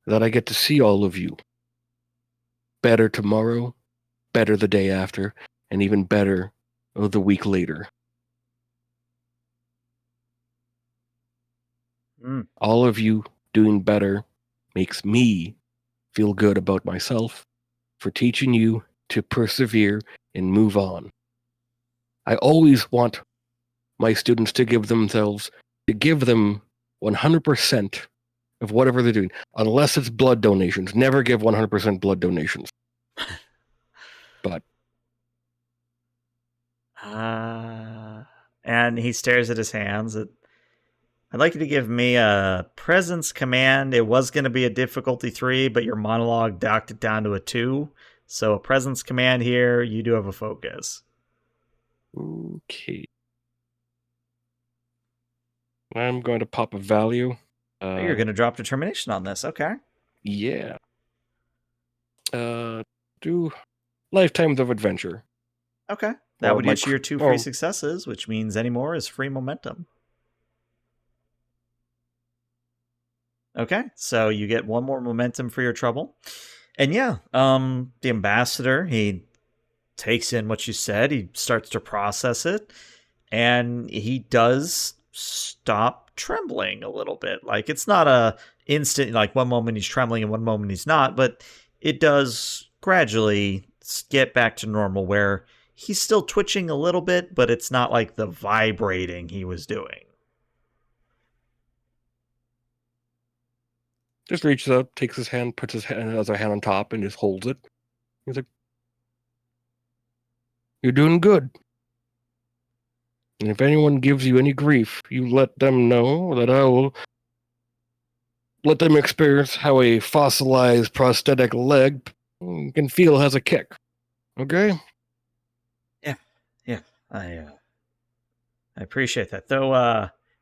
that I get to see all of you better tomorrow, better the day after, and even better the week later. All of you doing better makes me feel good about myself for teaching you to persevere and move on. I always want my students to give them 100% of whatever they're doing, unless it's blood donations. Never give 100% blood donations. But
and he stares at his hands. I'd like you to give me a presence command. It was going to be a difficulty 3, but your monologue docked it down to a 2. So a presence command here. You do have a focus.
okay. I'm going to pop a value.
You're going to drop determination on this. Okay.
Yeah. Do lifetimes of adventure.
Okay. That would get you your 2 free
or-
successes, which means any more is free momentum. Okay, so you get 1 more momentum for your trouble. And yeah, the ambassador, he takes in what you said, he starts to process it, and he does stop trembling a little bit. Like, it's not a instant, like one moment he's trembling and one moment he's not, but it does gradually get back to normal where he's still twitching a little bit, but it's not like the vibrating he was doing.
Just reaches out, takes his hand, puts his other hand on top, and just holds it. He's like, "You're doing good. And if anyone gives you any grief, you let them know that I will let them experience how a fossilized prosthetic leg can feel has a kick. Okay?"
Yeah, I appreciate that. Though,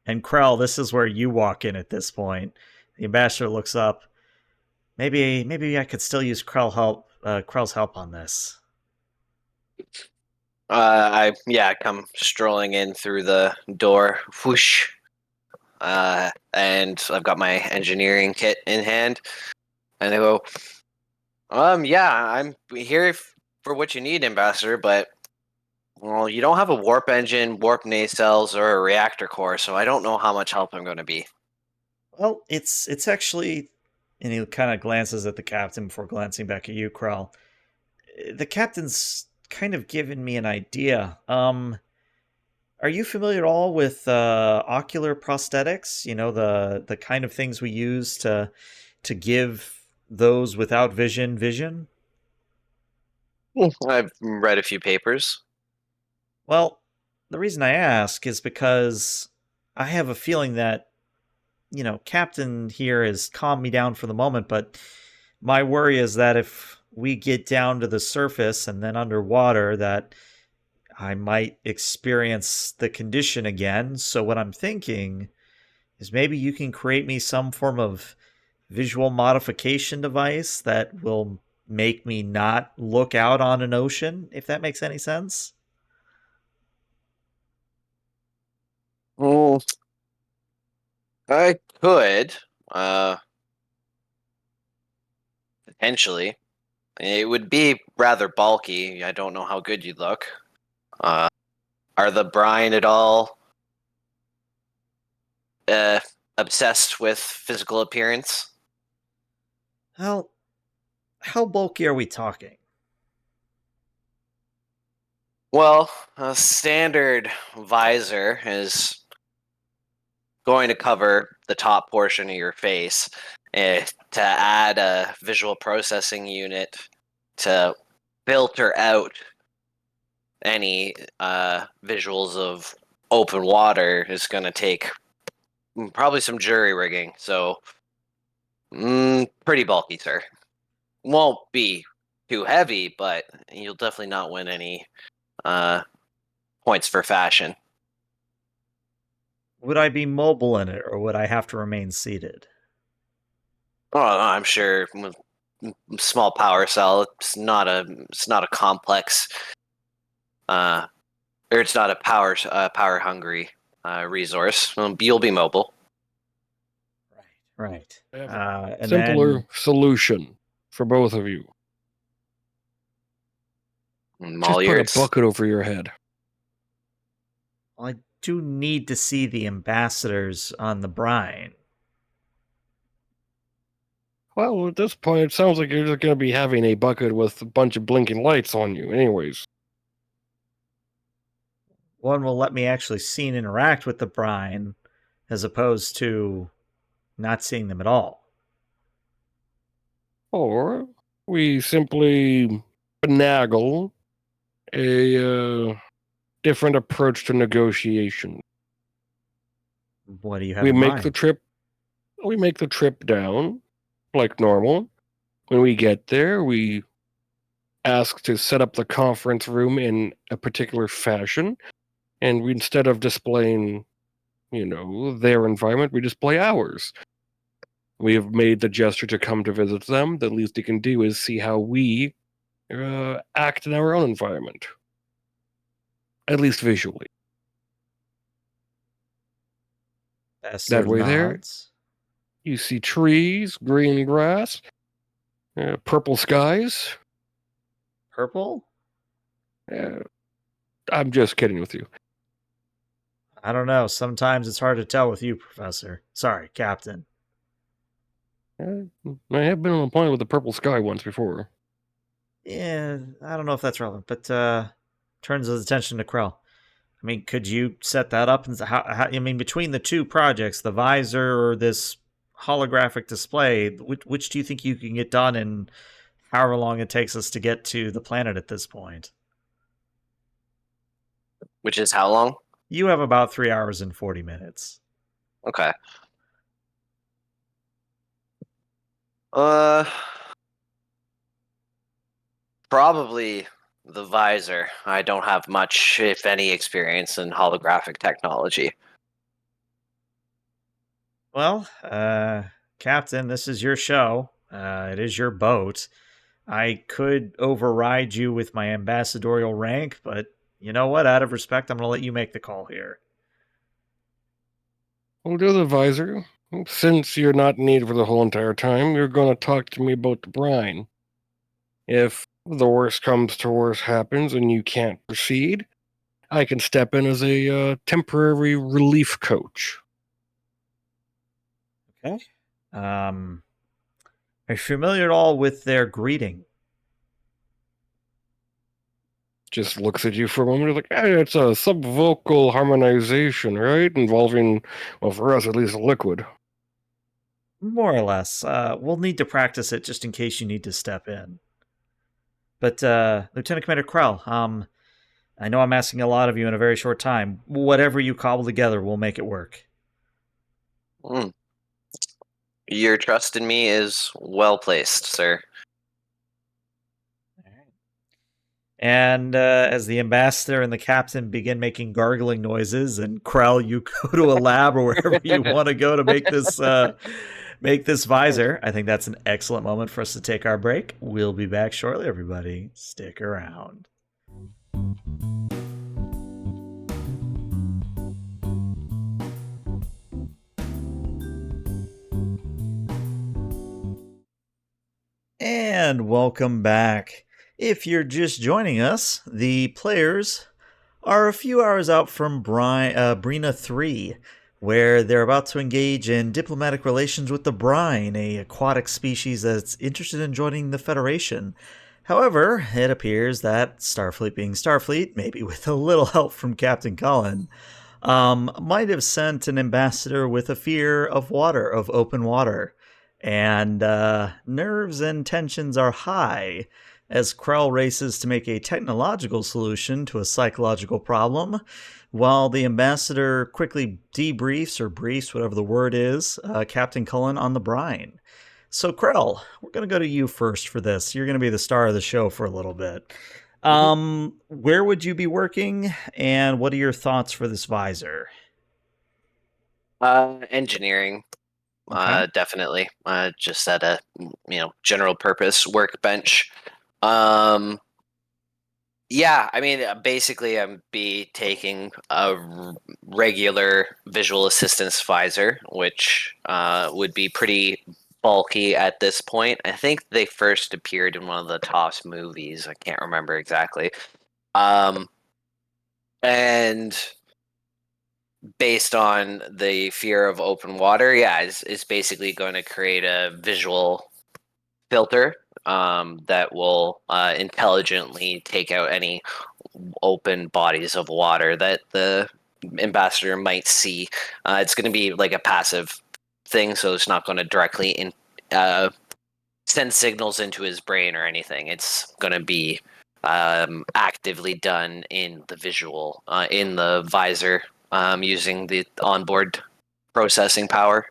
and Krell, this is where you walk in at this point. The ambassador looks up. Maybe I could still use Krell's help on this.
I come strolling in through the door, whoosh, and I've got my engineering kit in hand, and I go, I'm here for what you need, Ambassador, but well, you don't have a warp engine, warp nacelles, or a reactor core, so I don't know how much help I'm going to be.
Well, it's actually, and he kind of glances at the captain before glancing back at you, Krell. The captain's kind of given me an idea. Are you familiar at all with ocular prosthetics? You know, the kind of things we use to give those without vision.
I've read a few papers.
Well, the reason I ask is because I have a feeling that, you know, Captain here has calmed me down for the moment, but my worry is that if we get down to the surface and then underwater, that I might experience the condition again. So what I'm thinking is maybe you can create me some form of visual modification device that will make me not look out on an ocean, if that makes any sense.
Mm, I could, uh, potentially. It would be rather bulky. I don't know how good you'd look. Uh, are the brine at all uh, obsessed with physical appearance?
How bulky are we talking?
Well, a standard visor is going to cover the top portion of your face. To add a visual processing unit to filter out any visuals of open water is going to take probably some jury rigging. So, pretty bulky, sir. Won't be too heavy, but you'll definitely not win any uh, points for fashion.
Would I be mobile in it, or would I have to remain seated?
Oh, I'm sure with small power cell, it's not a complex uh, or it's not a power hungry resource. You'll be mobile.
Right.
I have a
And
simpler
then
solution for both of you.
I'm
Just
all
put a
ears.
bucket over your head.
I do need to see the ambassadors on the brine.
Well, at this point, it sounds like you're just going to be having a bucket with a bunch of blinking lights on you, anyways.
One will let me actually see and interact with the brine, as opposed to not seeing them at all.
Or we simply finagle a different approach to negotiation.
What do you have
We
in
make the
mind?
trip. We make the trip down like normal. When we get there, we ask to set up the conference room in a particular fashion, and we, instead of displaying, their environment, we display ours. We have made the gesture to come to visit them. The least you can do is see how we act in our own environment, at least visually. That
Besser
way, there
nods.
you see trees, green grass, purple skies.
Purple?
Uh, I'm just kidding with you.
I don't know. Sometimes it's hard to tell with you, Professor. Sorry, Captain.
I have been on a planet with a purple sky once before.
Yeah, I don't know if that's relevant, but turns his attention to Krell. I mean, could you set that up? And I mean, between the two projects, the visor or this holographic display, which do you think you can get done in however long it takes us to get to the planet at this point?
Which is how long?
You have about 3 hours and 40 minutes.
Okay. Uh, Probably the visor. I don't have much, if any, experience in holographic technology.
Well, Captain, this is your show. It is your boat. I could override you with my ambassadorial rank, but you know what? Out of respect, I'm going to let you make the call here.
We'll do the visor. Since you're not needed for the whole entire time, you're going to talk to me about the brine. If the worst comes to worst happens and you can't proceed, I can step in as a temporary relief coach.
Okay. Are you familiar at all with their greeting?
just looks at you for a moment. Like, hey, it's a subvocal harmonization, right? Involving, well, for us at least, a liquid.
More or less. We'll need to practice it just in case you need to step in. But Lieutenant Commander Krell, I know I'm asking a lot of you in a very short time. Whatever you cobble together, we'll make it work.
Mm. Your trust in me is well placed, sir.
And as the ambassador and the captain begin making gargling noises, and Krell, you go to a lab or wherever you want to go to make this visor. I think that's an excellent moment for us to take our break. We'll be back shortly, everybody. Stick around. And welcome back. If you're just joining us, the players are a few hours out from Brina III, where they're about to engage in diplomatic relations with the brine, a aquatic species that's interested in joining the Federation. However, it appears that Starfleet being Starfleet, maybe with a little help from Captain Cullen, might have sent an ambassador with a fear of water, of open water. And nerves and tensions are high as Krell races to make a technological solution to a psychological problem, while the ambassador quickly debriefs or briefs, whatever the word is, Captain Cullen on the brine. So, Krell, we're going to go to you first for this. You're going to be the star of the show for a little bit. Where would you be working, and what are your thoughts for this visor?
Engineering.
Okay.
Definitely. Just at a general purpose workbench. Yeah, I mean, basically, I'm be taking a regular visual assistance visor, which would be pretty bulky at this point. I think they first appeared in one of the TOS movies. I can't remember exactly. And based on the fear of open water, yeah, is basically going to create a visual filter that will intelligently take out any open bodies of water that the ambassador might see. It's going to be like a passive thing, so it's not going to directly send signals into his brain or anything. It's going to be actively done in the visual, in the visor, using the onboard processing power.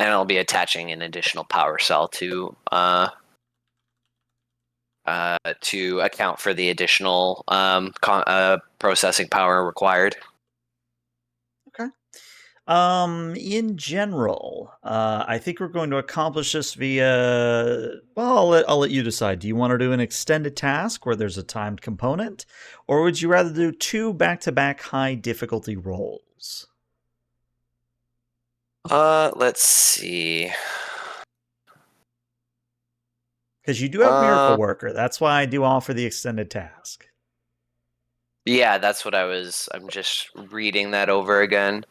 And I'll be attaching an additional power cell to account for the additional processing power required.
Okay. In general, I think we're going to accomplish this via. Well, I'll let you decide. Do you want to do an extended task where there's a timed component, or would you rather do 2 back-to-back high difficulty rolls?
Let's see.
Because you do have Miracle Worker. That's why I do offer the extended task.
Yeah, that's what I'm just reading that over again.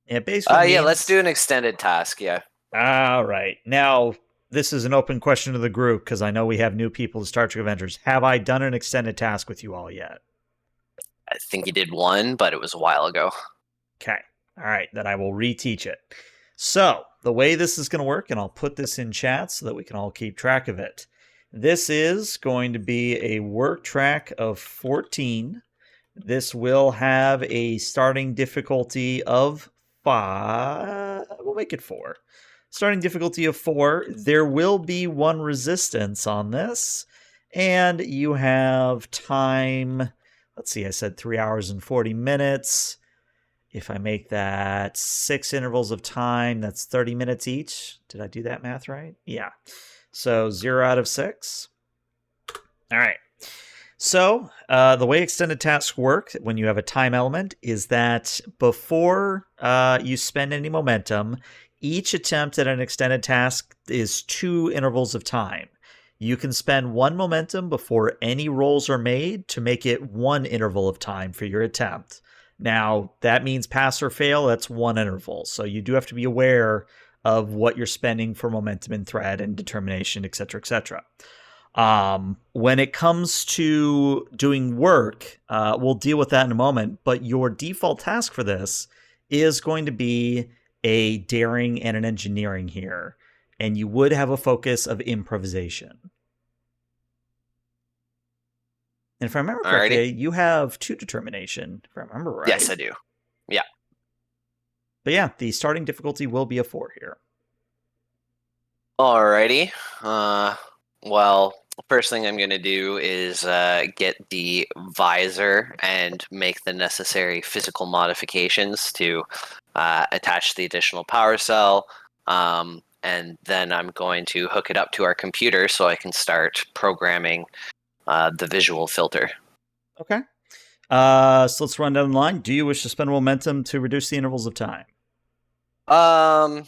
It basically
yeah,
means...
let's do an extended task, yeah.
All right. Now, this is an open question to the group, because I know we have new people to Star Trek Adventures. Have I done an extended task with you all yet?
I think you did one, but it was a while ago.
Okay. All right. Then I will reteach it. So, the way this is going to work, and I'll put this in chat so that we can all keep track of it. This is going to be a work track of 14. This will have a starting difficulty of 5. We'll make it 4. Starting difficulty of 4. There will be 1 resistance on this. And you have time. Let's see, I said 3 hours and 40 minutes. If I make that 6 intervals of time, that's 30 minutes each. Did I do that math right? Yeah. So 0 out of 6. All right. So the way extended tasks work when you have a time element is that before you spend any momentum, each attempt at an extended task is 2 intervals of time. You can spend 1 momentum before any rolls are made to make it 1 interval of time for your attempt. Now, that means pass or fail, that's 1 interval. So you do have to be aware of what you're spending for momentum and threat and determination, etc., etc. When it comes to doing work, we'll deal with that in a moment, but your default task for this is going to be a daring and an engineering here, and you would have a focus of improvisation. And if I remember correctly, you have 2 determination, if I remember right.
Yes, I do. Yeah.
But yeah, the starting difficulty will be a 4 here.
Alrighty. Well, first thing I'm going to do is get the visor and make the necessary physical modifications to attach the additional power cell. And then I'm going to hook it up to our computer so I can start programming the visual filter.
Okay. So let's run down the line. Do you wish to spend momentum to reduce the intervals of time?
Yeah,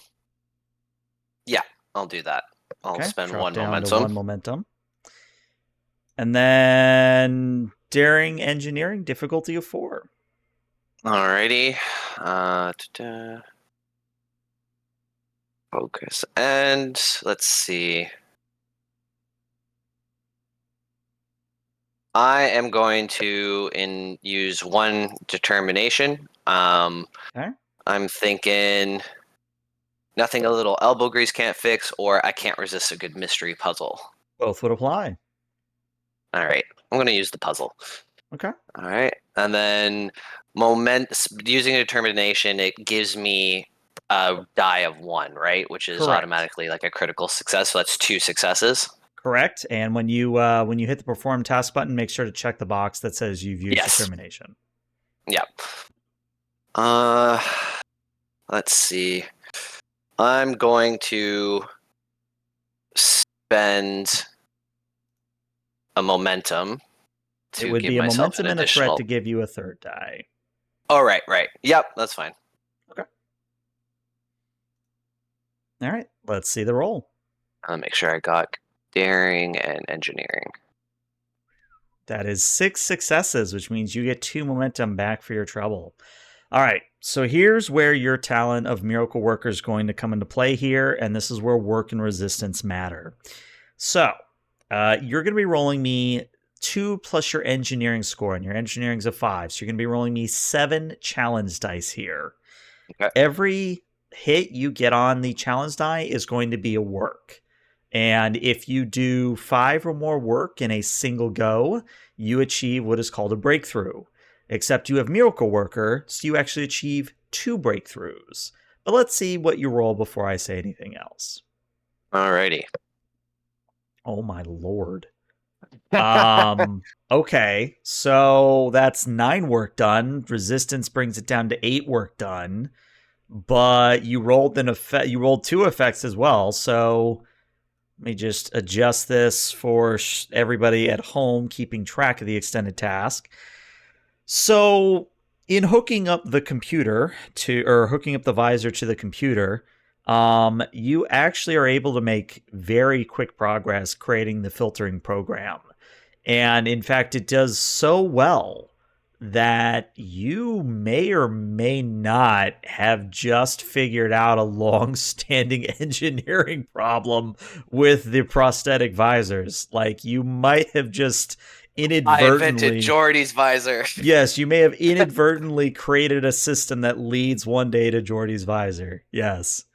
I'll do that. I'll spend
drop
1
down
momentum.
to 1 momentum. And then daring engineering, difficulty of 4.
Alrighty. Focus. And let's see. I am going to use 1 determination.
Okay.
I'm thinking nothing a little elbow grease can't fix, or I can't resist a good mystery puzzle.
Both would apply.
All right. I'm going to use the puzzle.
Okay.
All right. And then using a determination, it gives me a die of 1, right? Which is
Correct.
automatically like a critical success. So that's 2 successes.
Correct. And when you hit the perform task button, make sure to check the box that says you've used determination.
Yep. Let's see. I'm going to spend a momentum to
It would
give
be a
myself
momentum
an
and a
additional...
threat to give you a 3rd die.
Oh, right. Yep, that's fine.
Okay. All right. Let's see the roll.
I'll make sure I got daring and engineering.
That is 6 successes, which means you get 2 momentum back for your trouble. All right, so here's where your talent of Miracle Worker is going to come into play here, and this is where work and resistance matter. So you're going to be rolling me 2 plus your engineering score, and your engineering's a 5, so you're going to be rolling me 7 challenge dice here.
Okay.
Every hit you get on the challenge die is going to be a work. And if you do 5 or more work in a single go, you achieve what is called a breakthrough. Except you have Miracle Worker, so you actually achieve 2 breakthroughs. But let's see what you roll before I say anything else.
Alrighty.
Oh my lord. Okay, so that's 9 work done. Resistance brings it down to 8 work done. But you rolled you rolled 2 effects as well, so let me just adjust this for everybody at home keeping track of the extended task. So in hooking up the computer hooking up the visor to the computer, you actually are able to make very quick progress creating the filtering program. And in fact, it does so well that you may or may not have just figured out a long-standing engineering problem with the prosthetic visors. Like, you might have just inadvertently...
I invented Geordie's visor.
Yes, you may have inadvertently created a system that leads one day to Geordie's visor. Yes.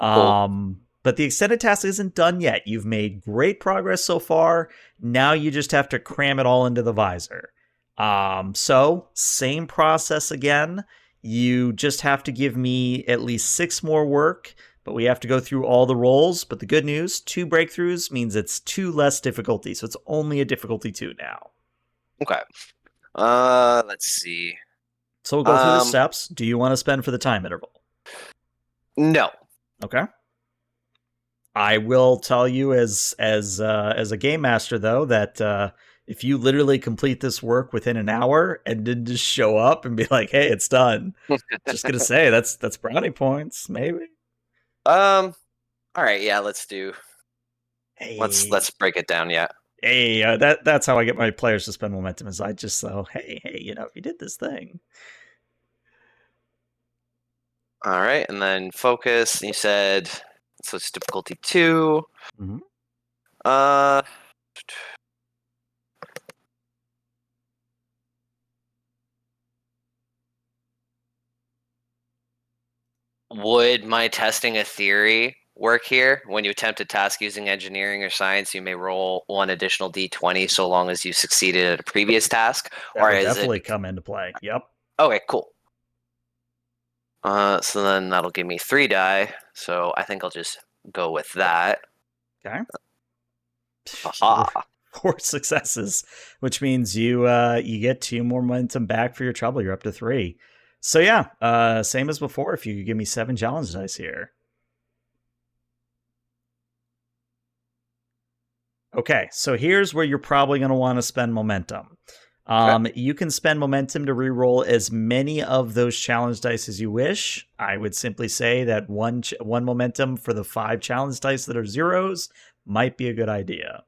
Cool.
But the extended task isn't done yet. You've made great progress so far. Now you just have to cram it all into the visor. So same process again. You just have to give me at least 6 more work, but we have to go through all the rolls. But the good news, 2 breakthroughs means it's 2 less difficulty. So it's only a difficulty 2 now.
Okay. Let's see.
So we'll go through the steps. Do you want to spend for the time interval?
No.
Okay. I will tell you as a game master, though, that if you literally complete this work within an hour and didn't just show up and be like, "Hey, it's done," just gonna say that's brownie points, maybe.
All right. Yeah. Let's do.
Hey,
let's break it down. Yeah.
Hey, that's how I get my players to spend momentum. Is I just hey, you know, you did this thing.
All right, and then focus. You said so it's difficulty 2.
Mhm.
Uh, would my testing a theory work here? When you attempt a task using engineering or science, you may roll 1 additional d20 so long as you succeeded at a previous task.
That
Or
would
is
definitely
it?
come into play. Yep.
Okay, cool. So then that'll give me 3 die. So I think I'll just go with that.
Okay.
Aha.
4 successes, which means you you get 2 more momentum back for your trouble. You're up to 3. So yeah, same as before. If you could give me 7 challenge dice here. Okay, so here's where you're probably going to want to spend momentum. You can spend momentum to reroll as many of those challenge dice as you wish. I would simply say that one momentum for the 5 challenge dice that are zeros might be a good idea.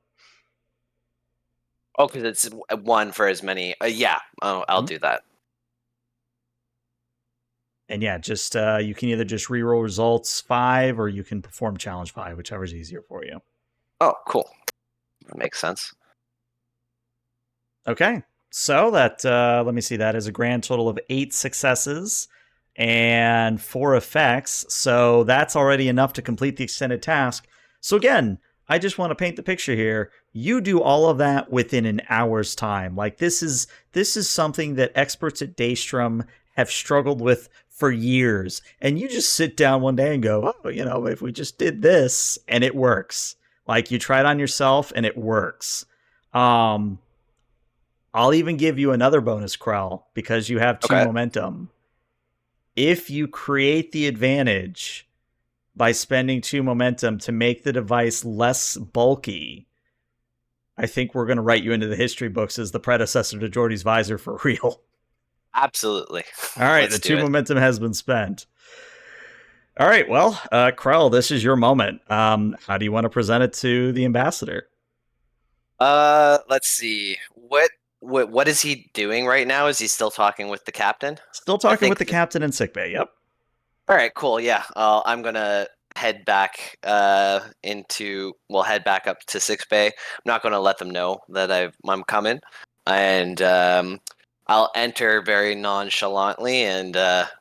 Oh, because it's 1 for as many. Yeah, I'll do that.
And yeah, just you can either just reroll results 5 or you can perform challenge 5, whichever's easier for you.
Oh, cool. That makes sense.
Okay, so that let me see, that is a grand total of 8 successes and 4 effects. So that's already enough to complete the extended task. So again, I just want to paint the picture here. You do all of that within an hour's time. Like this is something that experts at Daystrom have struggled with for years. And you just sit down one day and go, oh, if we just did this and it works. Like you try it on yourself and it works. I'll even give you another bonus, Krell, because you have 2 momentum. If you create the advantage by spending 2 momentum to make the device less bulky, I think we're going to write you into the history books as the predecessor to Geordie's visor for real.
Absolutely.
All right, the 2 momentum has been spent. All right, well, Krell, this is your moment. How do you want to present it to the ambassador?
Let's see. What is he doing right now? Is he still talking with the captain?
Still talking with the captain in sickbay. Yep.
All right, cool. Yeah, I'm gonna head back head back up to sickbay. I'm not gonna let them know that I'm coming, and I'll enter very nonchalantly and I've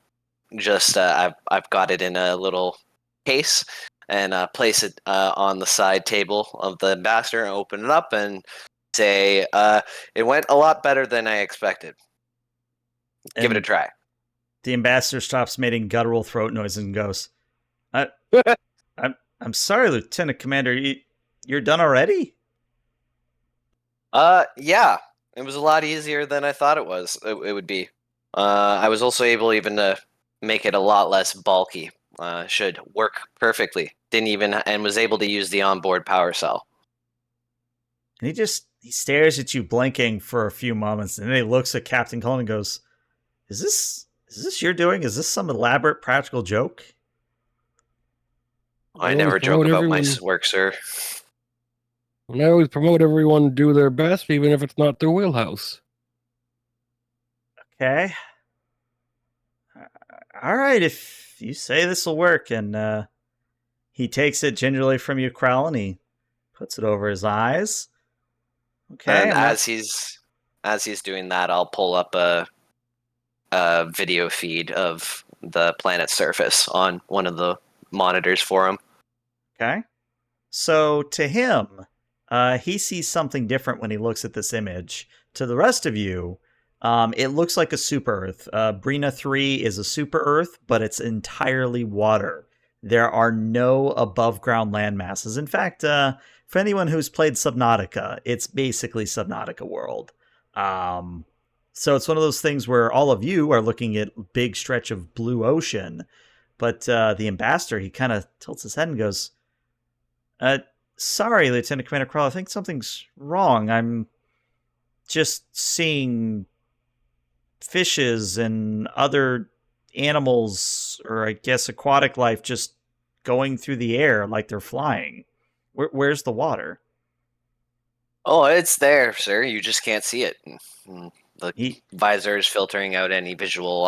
got it in a little case and place it on the side table of the ambassador and open it up and say, it went a lot better than I expected. Give it a try.
The ambassador stops making guttural throat noises and goes, I'm sorry, Lieutenant Commander. You're done already?
Yeah. It was a lot easier than I thought it would be. I was also able even to make it a lot less bulky. Should work perfectly. And was able to use the onboard power cell.
And he stares at you, blinking for a few moments, and then he looks at Captain Cullen and goes, Is this your doing? Is this some elaborate practical joke?
I never joke about my work, sir.
And I always promote everyone to do their best, even if it's not their wheelhouse.
Okay. All right, if you say this will work. And he takes it gingerly from you, Krell, and he puts it over his eyes. Okay.
And as he's doing that, I'll pull up a video feed of the planet's surface on one of the monitors for him.
Okay. So to him, he sees something different when he looks at this image. To the rest of you, it looks like a super Earth. Brina III is a super Earth, but it's entirely water. There are no above ground land masses. In fact, for anyone who's played Subnautica, it's basically Subnautica world. So it's one of those things where all of you are looking at big stretch of blue ocean, but the ambassador, he kind of tilts his head and goes, sorry, Lieutenant Commander Krell, I think something's wrong. I'm just seeing fishes and other animals, or I guess aquatic life, just going through the air like they're flying. Where's the water?
Oh, it's there, sir. You just can't see it. The visor is filtering out any visuals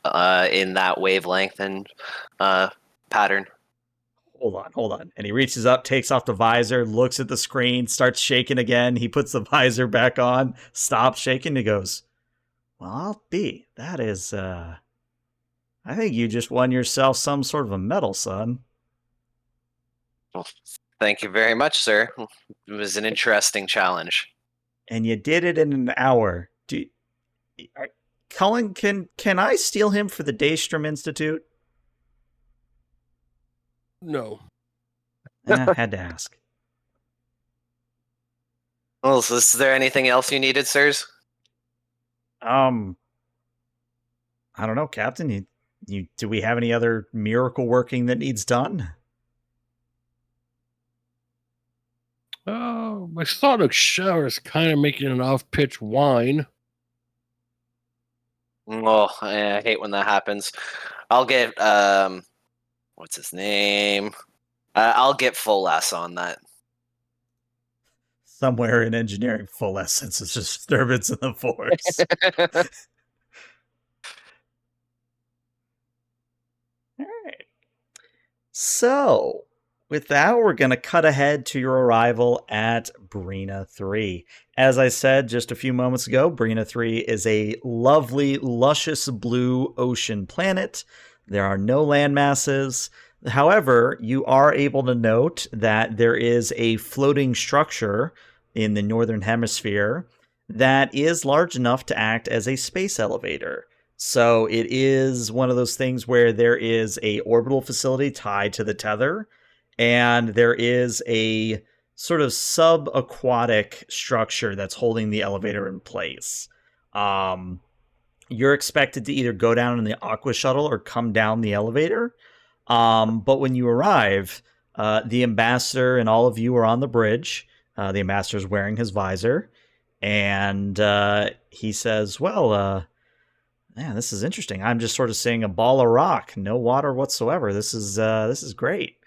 in that wavelength and pattern.
Hold on. And he reaches up, takes off the visor, looks at the screen, starts shaking again. He puts the visor back on, stops shaking. He goes, "Well, I'll be. That is, I think you just won yourself some sort of a medal, son."
Well, thank you very much, sir. It was an interesting challenge.
And you did it in an hour. Cullen, can I steal him for the Daystrom Institute?
No.
Had to ask.
Well, so is there anything else you needed, sirs?
I don't know, Captain. Do we have any other miracle working that needs done?
Oh, my sonic shower is kind of making an off-pitch whine.
Oh, I hate when that happens. I'll get what's his name? I'll get full S on that.
Somewhere in engineering, full essence is disturbance in the force. All right. So, with that, we're going to cut ahead to your arrival at Brina III. As I said just a few moments ago, Brina III is a lovely, luscious blue ocean planet. There are no land masses. However, you are able to note that there is a floating structure in the northern hemisphere that is large enough to act as a space elevator. So it is one of those things where there is a orbital facility tied to the tether, and there is a sort of sub-aquatic structure that's holding the elevator in place. You're expected to either go down in the aqua shuttle or come down the elevator. But when you arrive, the ambassador and all of you are on the bridge. The ambassador's wearing his visor, and he says, "Well, man, this is interesting. I'm just sort of seeing a ball of rock, no water whatsoever. This is great.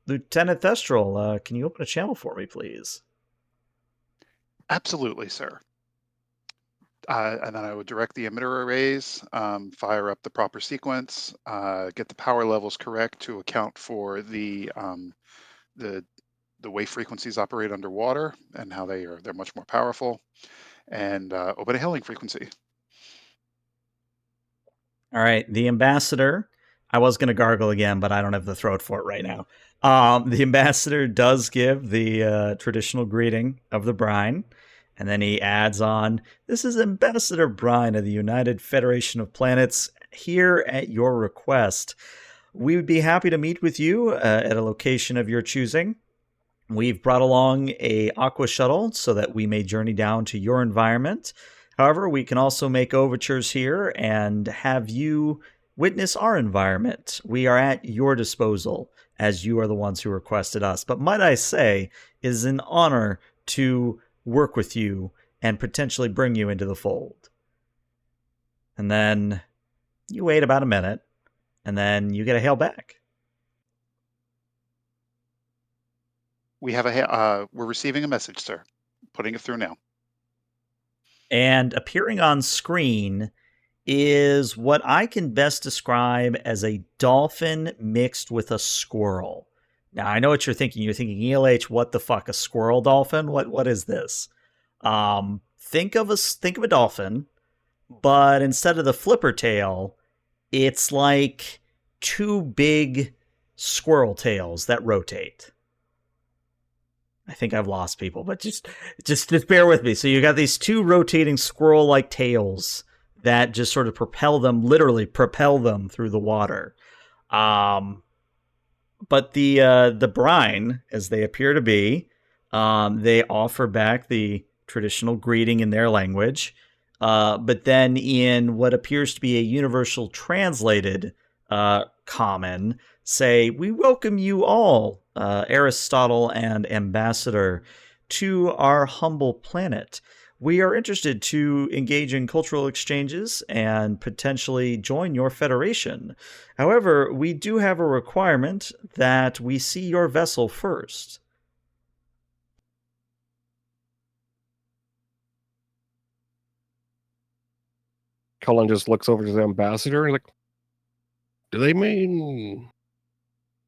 Lieutenant Thestral, can you open a channel for me, please?"
Absolutely, sir. And then I would direct the emitter arrays, fire up the proper sequence, get the power levels correct to account for the way frequencies operate underwater and how they're much more powerful, and open a hailing frequency.
All right, the ambassador. I was going to gargle again, but I don't have the throat for it right now. The ambassador does give the traditional greeting of the brine, and then he adds on, "This is Ambassador Brine of the United Federation of Planets, here at your request. We would be happy to meet with you at a location of your choosing. We've brought along a aqua shuttle so that we may journey down to your environment. However, we can also make overtures here and have you witness our environment. We are at your disposal, as you are the ones who requested us. But might I say, it is an honor to work with you and potentially bring you into the fold." And then you wait about a minute, and then you get a hail back.
We're receiving a message, sir. Putting it through now.
And appearing on screen is what I can best describe as a dolphin mixed with a squirrel. Now, I know what you're thinking. You're thinking, ELH, what the fuck, a squirrel dolphin? What is this? Think of a dolphin, but instead of the flipper tail, it's like two big squirrel tails that rotate. I think I've lost people, but just bear with me. So you got these two rotating squirrel-like tails that just sort of literally propel them through the water. But the brine, as they appear to be, they offer back the traditional greeting in their language, but then in what appears to be a universal translated common, say, "We welcome you all, Aristotle and Ambassador, to our humble planet. We are interested to engage in cultural exchanges and potentially join your federation. However, we do have a requirement that we see your vessel first."
Cullen just looks over to the ambassador and like, do they mean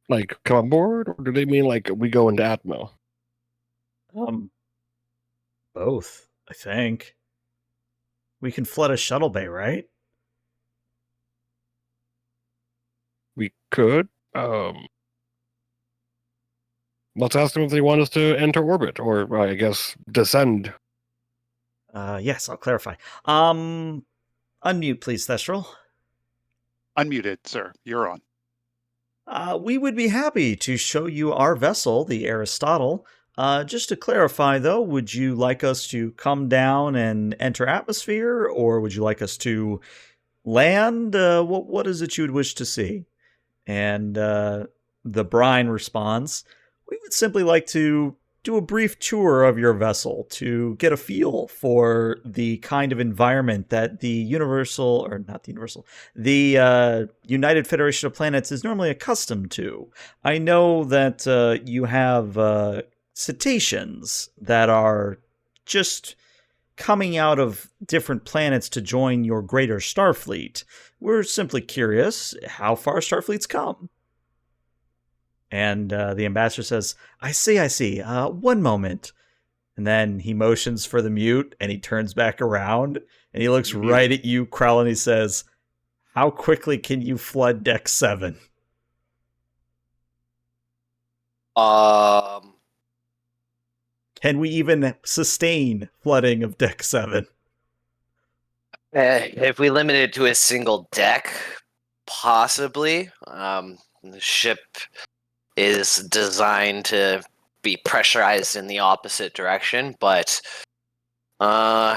like come aboard, or do they mean like we go into Atmo?
Both, I think. We can flood a shuttle bay, right?
We could. Let's ask them if they want us to enter orbit, or I guess descend.
Yes, I'll clarify. Unmute, please, Thestral.
Unmuted, sir. You're on.
We would be happy to show you our vessel, the Aristotle. Just to clarify, though, would you like us to come down and enter atmosphere, or would you like us to land? What is it you would wish to see? And the brine responds, we would simply like to do a brief tour of your vessel to get a feel for the kind of environment that the United Federation of Planets is normally accustomed to. I know that you have cetaceans that are just coming out of different planets to join your greater Starfleet. We're simply curious how far Starfleet's come. And the ambassador says, I see. One moment. And then he motions for the mute, and he turns back around, and he looks right at you, Krell, and he says, how quickly can you flood Deck 7? Can we even sustain flooding of Deck 7?
If we limit it to a single deck, possibly. The ship is designed to be pressurized in the opposite direction, but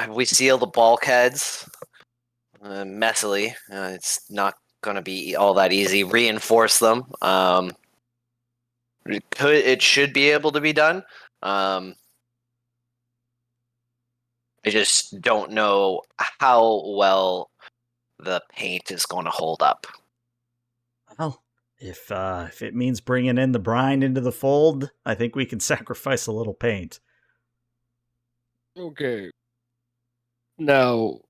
we seal the bulkheads messily. It's not going to be all that easy. Reinforce them. It should be able to be done. I just don't know how well the paint is going to hold up.
Well, if it means bringing in the brine into the fold, I think we can sacrifice a little paint.
Okay. Now,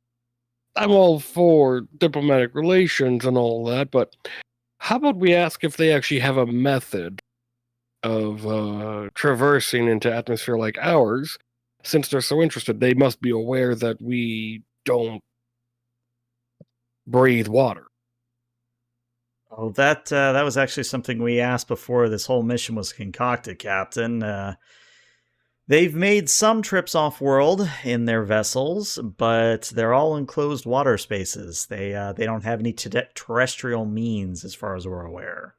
I'm all for diplomatic relations and all that, but how about we ask if they actually have a method of traversing into atmosphere like ours? Since they're so interested, they must be aware that we don't breathe water.
Oh, that was actually something we asked before this whole mission was concocted, Captain. They've made some trips off-world in their vessels, but they're all enclosed water spaces. They don't have any terrestrial means, as far as we're aware.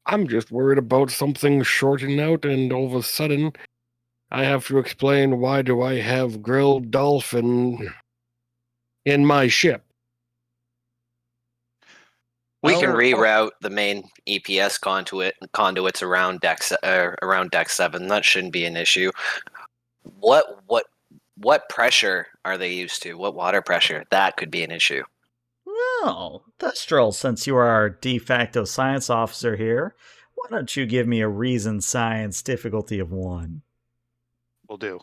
I'm just worried about something shorting out, and all of a sudden, I have to explain why do I have grilled dolphin in my ship.
We can reroute the main EPS conduits around deck 7. That shouldn't be an issue. What pressure are they used to? What water pressure? That could be an issue.
Well, Thestral, since you are our de facto science officer here, why don't you give me a reason science difficulty of 1?
Will do.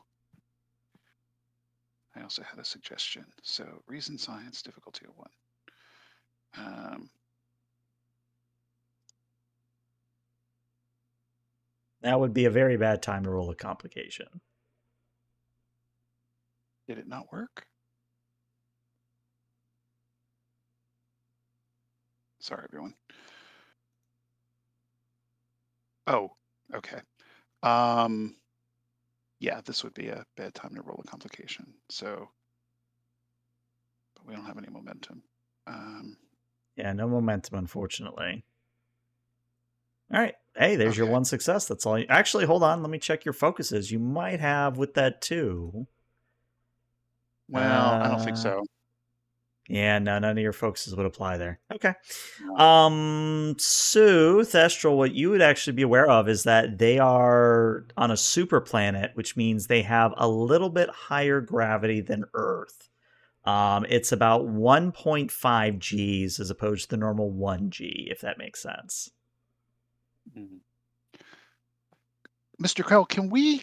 I also had a suggestion. So reason science difficulty of 1.
That would be a very bad time to roll a complication.
Did it not work? Sorry, everyone. Oh, okay. Yeah, this would be a bad time to roll a complication. So, but we don't have any momentum.
Yeah, no momentum, unfortunately. All right. Hey, there's your 1 success. That's all. Actually, hold on. Let me check your focuses. You might have with that 2.
Well, I don't think so.
Yeah, no, none of your focuses would apply there. Okay. So, Thestral, what you would actually be aware of is that they are on a super planet, which means they have a little bit higher gravity than Earth. It's about 1.5 Gs as opposed to the normal 1 G, if that makes sense.
Mr. Krell, can we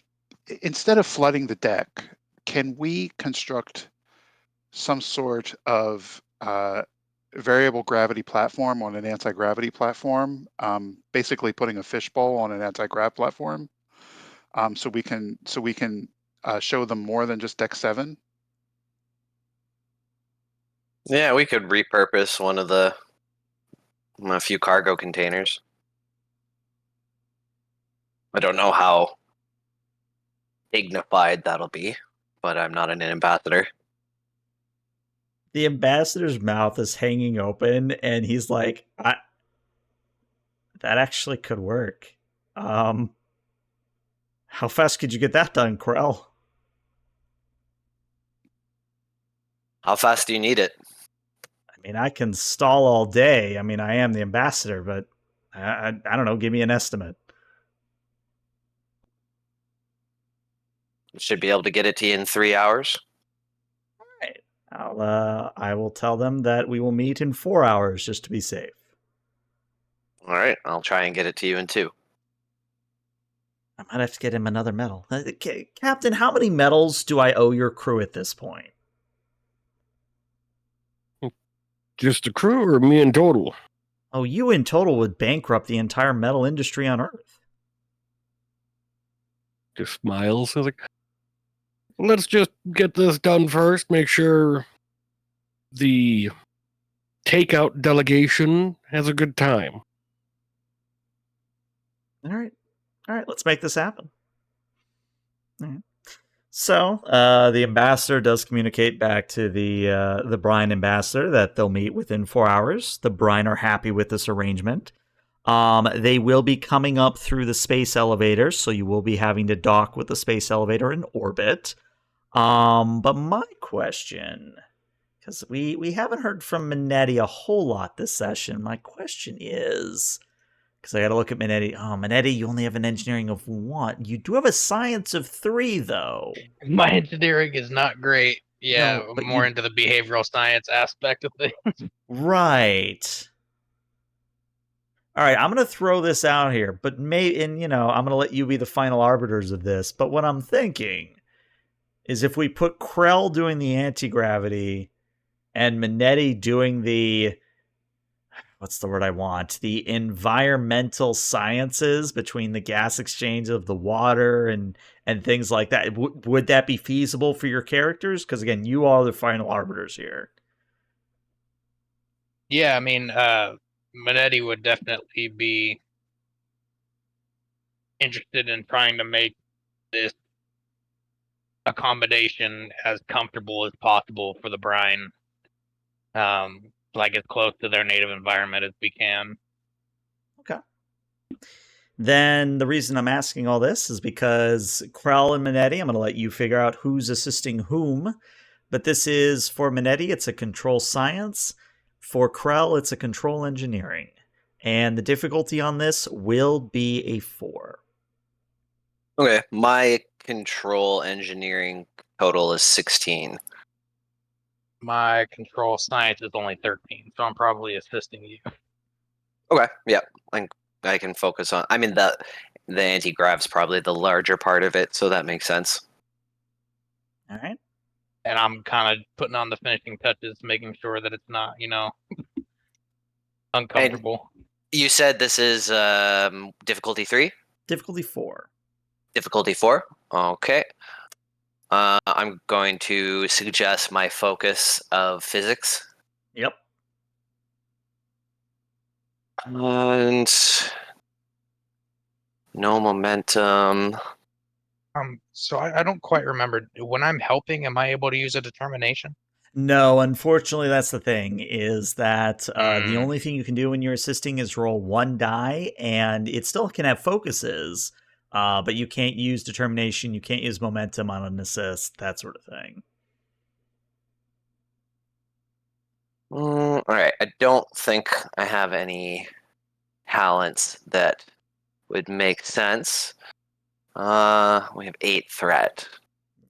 instead of flooding the deck, can we construct some sort of variable gravity platform on an anti-gravity platform, basically putting a fishbowl on an anti-grav platform, so we can show them more than just deck 7?
Yeah, we could repurpose a few cargo containers. I don't know how dignified that'll be, but I'm not an ambassador.
The ambassador's mouth is hanging open, and he's like, that actually could work. How fast could you get that done, Krell?
How fast do you need it?
I mean, I can stall all day. I mean, I am the ambassador, but I don't know. Give me an estimate.
Should be able to get it to you in 3 hours.
All right. I will tell them that we will meet in 4 hours just to be safe.
All right, I'll try and get it to you in 2.
I might have to get him another medal. Captain, how many medals do I owe your crew at this point?
Just the crew or me in total?
Oh, you in total would bankrupt the entire metal industry on Earth.
Just smiles. I was like, let's just get this done first. Make sure the takeout delegation has a good time.
All right. Let's make this happen. All right. So the ambassador does communicate back to the Brine ambassador that they'll meet within 4 hours. The Brine are happy with this arrangement. They will be coming up through the space elevator, so you will be having to dock with the space elevator in orbit. But my question, because we haven't heard from Minetti a whole lot this session, my question is, because I got to look at Minetti. Oh, Minetti, you only have an engineering of 1. You do have a science of 3, though.
My engineering is not great. Yeah,
No, but
more into the behavioral science aspect of things.
Right. All right, I'm going to throw this out here, but I'm going to let you be the final arbiters of this. But what I'm thinking is if we put Krell doing the anti-gravity and Minetti doing what's the word I want? The environmental sciences between the gas exchange of the water and things like that. Would that be feasible for your characters? Because again, you are the final arbiters here.
Yeah, I mean, Minetti would definitely be interested in trying to make this accommodation as comfortable as possible for the brine. Like as close to their native environment as we can.
Okay. Then the reason I'm asking all this is because Krell and Minetti, I'm going to let you figure out who's assisting whom. But this is, for Minetti, it's a control science. For Krell, it's a control engineering. And the difficulty on this will be a 4.
Okay, my control engineering total is 16.
My control science is only 13, so I'm probably assisting you.
Okay, yeah, I can focus on. I mean, the anti-grav's probably the larger part of it, so that makes sense.
All right.
And I'm kind of putting on the finishing touches, making sure that it's not, uncomfortable.
And you said this is difficulty 3?
Difficulty 4.
Difficulty 4? Okay. I'm going to suggest my focus of physics.
Yep.
And no momentum.
So I don't quite remember. When I'm helping, am I able to use a determination?
No, unfortunately, that's the thing, is that the only thing you can do when you're assisting is roll 1 die, and it still can have focuses, but you can't use determination, you can't use momentum on an assist, that sort of thing.
All right, I don't think I have any talents that would make sense. We have 8 threat.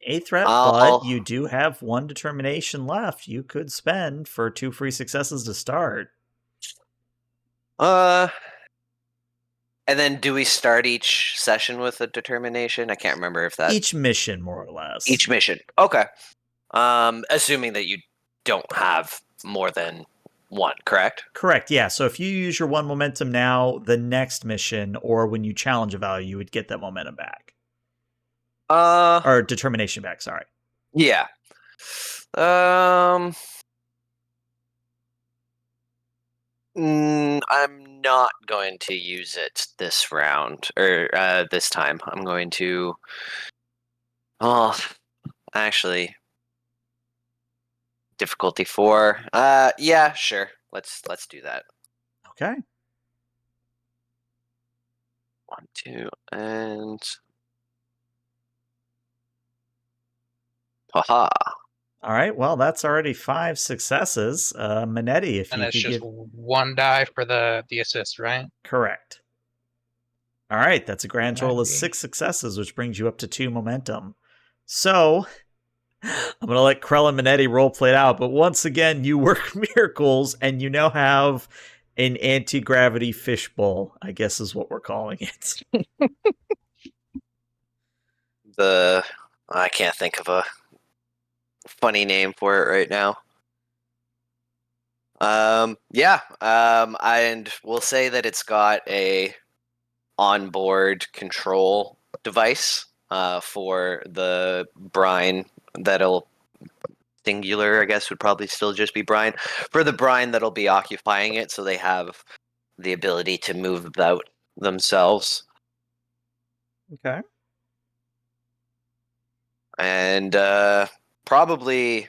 8 threat, but you do have 1 determination left. You could spend for 2 free successes to start.
And then do we start each session with a determination? I can't remember if that
Each mission, more or less.
each mission. Okay. Assuming that you don't have more than one, correct?
Correct, yeah. So if you use your 1 momentum now, the next mission, or when you challenge a value, you would get that momentum back. Or determination back, sorry.
Yeah. I'm not going to use it this round or this time. I'm going to. Oh, actually, difficulty 4. Yeah, sure. Let's do that.
Okay.
1, 2, and haha.
All right, well, that's already 5 successes. Minetti, if
And
you
it's
could
just
give...
1 die for the assist, right?
Correct. All right, that's a grand total of
Alrighty.
6 successes, which brings you up to 2 momentum. So, I'm going to let Krell and Minetti roleplay it out, but once again, you work miracles, and you now have an anti-gravity fishbowl, I guess is what we're calling it.
I can't think of a funny name for it right now. And we'll say that it's got a onboard control device for the brine that'll singular, I guess would probably still just be brine for the brine that'll be occupying it, so they have the ability to move about themselves.
Okay.
And probably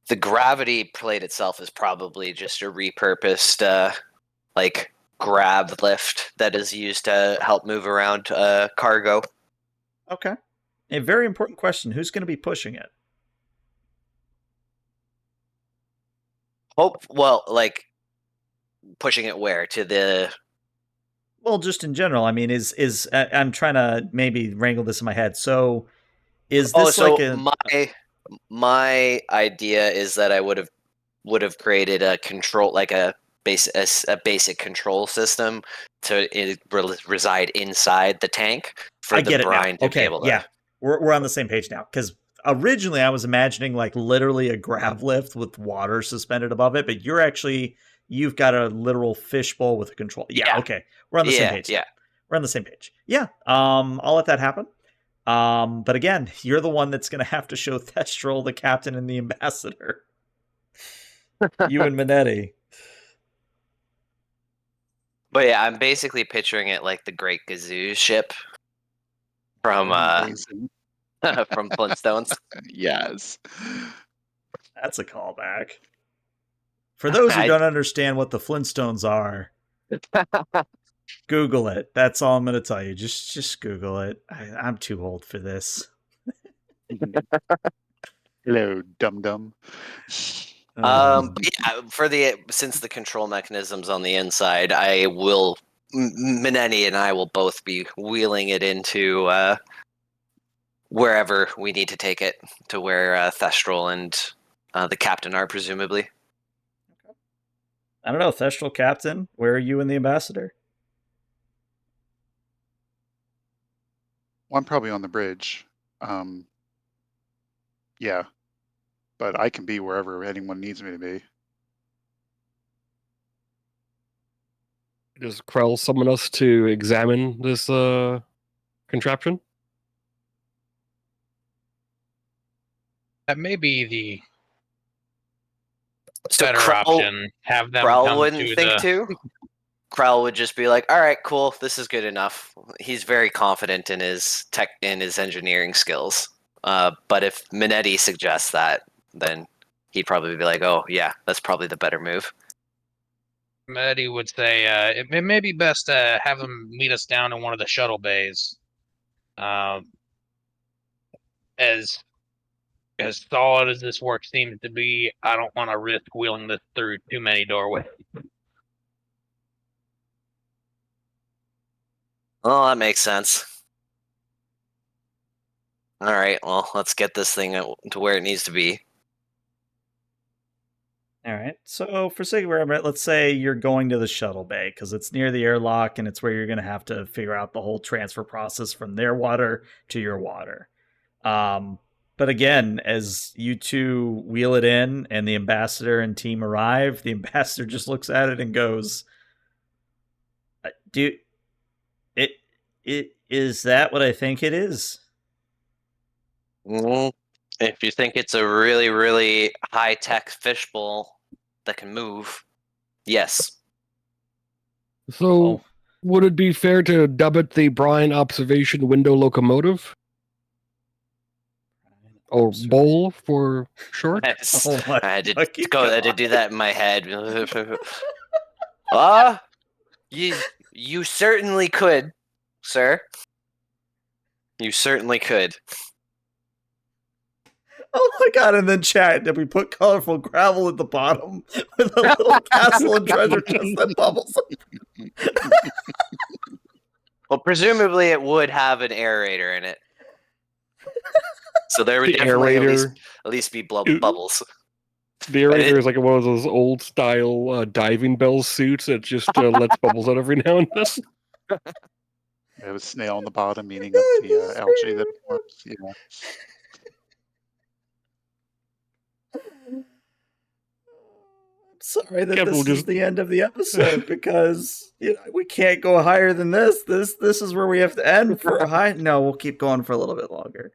the gravity plate itself is probably just a repurposed like grab lift that is used to help move around cargo.
Okay. A very important question. Who's going to be pushing it?
Well, like pushing it where to the.
Well, just in general. I mean, I'm trying to maybe wrangle this in my head. So, is this like a...
my idea is that I would have created a control, like a basic control system to reside inside the tank for
I
the
get it now.
brine to be
Okay,
able to.
yeah, we're on the same page now. Because originally I was imagining like literally a grab lift with water suspended above it, but you've got a literal fishbowl with a control. Yeah, okay, we're on the same page.
Yeah.
Now. We're on the same page. Yeah, I'll let that happen. But again, you're the one that's going to have to show Thestral, the captain, and the ambassador. You and Minetti.
But yeah, I'm basically picturing it like the Great Gazoo ship from
Amazing.
from Flintstones.
Yes.
That's a callback. For those who don't understand what the Flintstones are, Google it. That's all I'm going to tell you. Just Google it. I'm too old for this.
Hello, dum dum.
But yeah, since the control mechanism's on the inside, I will Minetti and I will both be wheeling it into wherever we need to take it to where Thestral and the captain are, presumably.
I don't know, Thestral captain, where are you and the ambassador?
Well, I'm probably on the bridge. Yeah, but I can be wherever anyone needs me to be.
Does Krell summon us to examine this contraption?
That may be the
So
better option. Have them
Krell
come
wouldn't
to
think
the...
to. Krell would just be like, "All right, cool. This is good enough." He's very confident in his engineering skills. But if Minetti suggests that, then he'd probably be like, "Oh yeah, that's probably the better move."
Eddie would say it may be best to have them meet us down in one of the shuttle bays. As solid as this work seems to be, I don't want to risk wheeling this through too many doorways.
Oh, that makes sense. All right, well, let's get this thing to where it needs to be.
All right. So for sake of argument, let's say you're going to the shuttle bay because it's near the airlock and it's where you're going to have to figure out the whole transfer process from their water to your water. But again, as you two wheel it in and the ambassador and team arrive, the ambassador just looks at it and goes, "Do it is that what I think it is?"
If you think it's a really, really high-tech fishbowl that can move, yes.
So,
Oh.
would it be fair to dub it the Brine Observation Window Locomotive? Or bowl for short?
Oh my
I had to
fucking
I had to
God.
do that in my head. You certainly could, sir. You certainly could.
Oh my God! And then chat, did we put colorful gravel at the bottom with a little castle and treasure chest that bubbles?
Well, presumably it would have an aerator in it. So there would
The
definitely
aerator.
at least be bubbles.
The aerator is like one of those old style diving bell suits that just lets bubbles out every now and then.
I have a snail on the bottom eating up the algae that forms. Yeah.
Sorry that
Captain
this
will
is the end of the episode because we can't go higher than this. This is where we have to end for a high. No, we'll keep going for a little bit longer.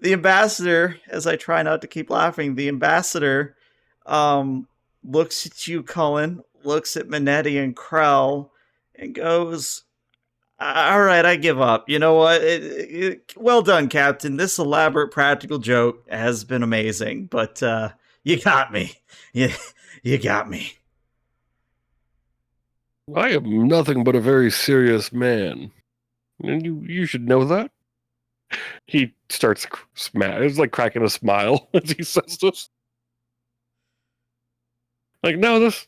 The ambassador, as I try not to keep laughing, the ambassador looks at you, Cullen, looks at Minetti and Krell, and goes, "All right, I give up. You know what? Well done, Captain. This elaborate practical joke has been amazing, but you got me. You got me."
I am nothing but a very serious man. And you should know that. He starts it's like cracking a smile as he says this. Like, no, this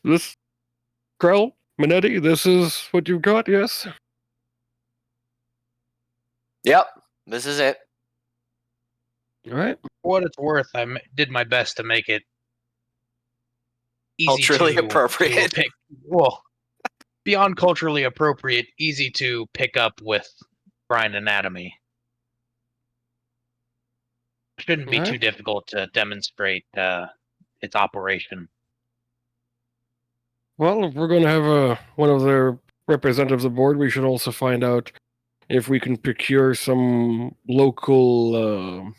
Krell, Minetti, this is what you've got, yes?
Yep, this is it.
All right.
For what it's worth, I did my best to make it easy
Culturally
to
appropriate.
pick. Well, beyond culturally appropriate, easy to pick up with Brine anatomy. Shouldn't be
Alright.
too difficult to demonstrate its operation.
Well, if we're going to have one of their representatives aboard, we should also find out if we can procure some local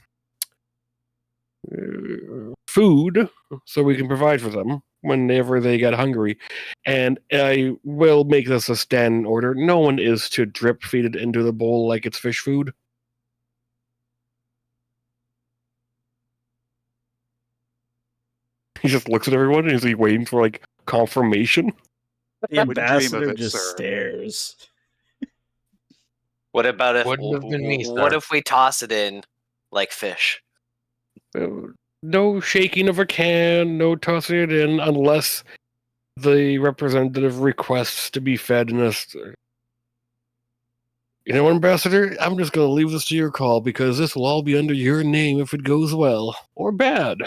food so we can provide for them whenever they get hungry. And I will make this a standing order. No one is to drip feed it into the bowl like it's fish food. He just looks at everyone and is he waiting for like confirmation?
The
Wouldn't dream of
ambassador
it,
just
sir.
stares.
What about if
Wouldn't have been me,
what
sir.
if we toss it in like fish?
No shaking of a can, no tossing it in unless the representative requests to be fed in a. You know, Ambassador, I'm just going to leave this to your call because this will all be under your name if it goes well or bad.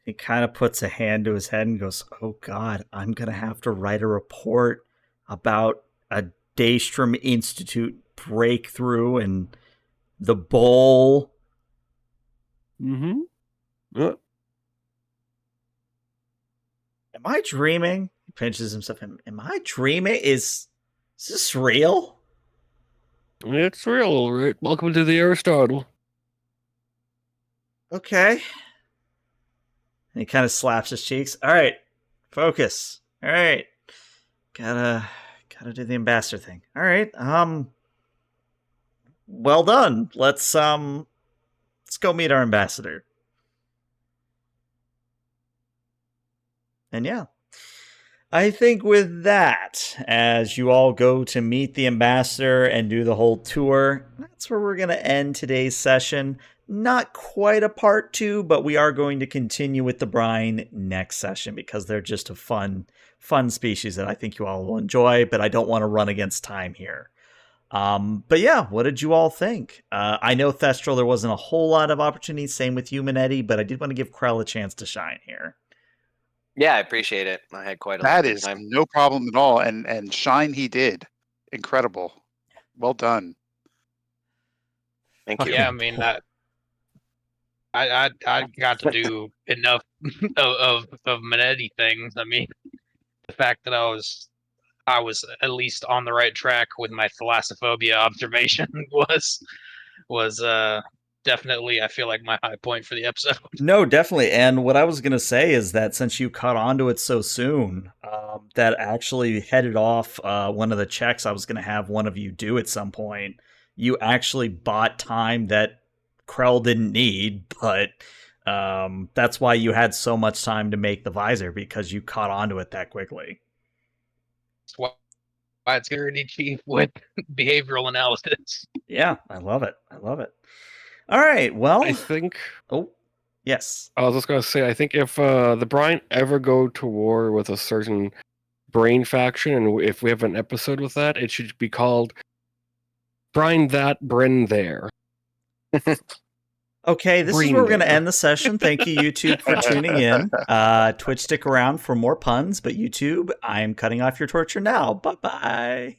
He kind of puts a hand to his head and goes, "Oh God, I'm going to have to write a report about a Daystrom Institute breakthrough and the bowl."
Mm-hmm.
Am I dreaming? He pinches himself. Am I dreaming? Is this real?
It's real, all right. Welcome to the Aristotle.
Okay. And he kind of slaps his cheeks. All right, focus. All right, gotta do the ambassador thing. All right. Well done. Let's go meet our ambassador. And yeah, I think with that, as you all go to meet the ambassador and do the whole tour, that's where we're going to end today's session. Not quite a part 2, but we are going to continue with the brine next session because they're just a fun species that I think you all will enjoy, but I don't want to run against time here. But yeah, what did you all think? I know Thestral, there wasn't a whole lot of opportunity. Same with you, Minetti, but I did want to give Krell a chance to shine here.
Yeah, I appreciate it. I had quite a
That
good
is
time.
no problem at all, and shine he did. Incredible. Well done.
Thank you.
Yeah, I mean, I got to do enough of Minetti things. I mean, the fact that I was at least on the right track with my thalassophobia observation was definitely, I feel like, my high point for the episode.
No, definitely. And what I was going to say is that since you caught onto it so soon, that actually headed off one of the checks I was going to have one of you do at some point. You actually bought time that Krell didn't need, but that's why you had so much time to make the visor, because you caught onto it that quickly.
That's why it's security chief with behavioral analysis.
Yeah, I love it. I love it. All right, well.
I think.
Oh, yes.
I was just gonna say, I think if the Brian ever go to war with a certain brain faction, and if we have an episode with that, it should be called Brian That Bren There.
Okay, this is
Brain
where we're going to
there.
end the session. Thank you, YouTube, for tuning in. Twitch, stick around for more puns, but YouTube, I'm cutting off your torture now. Bye-bye.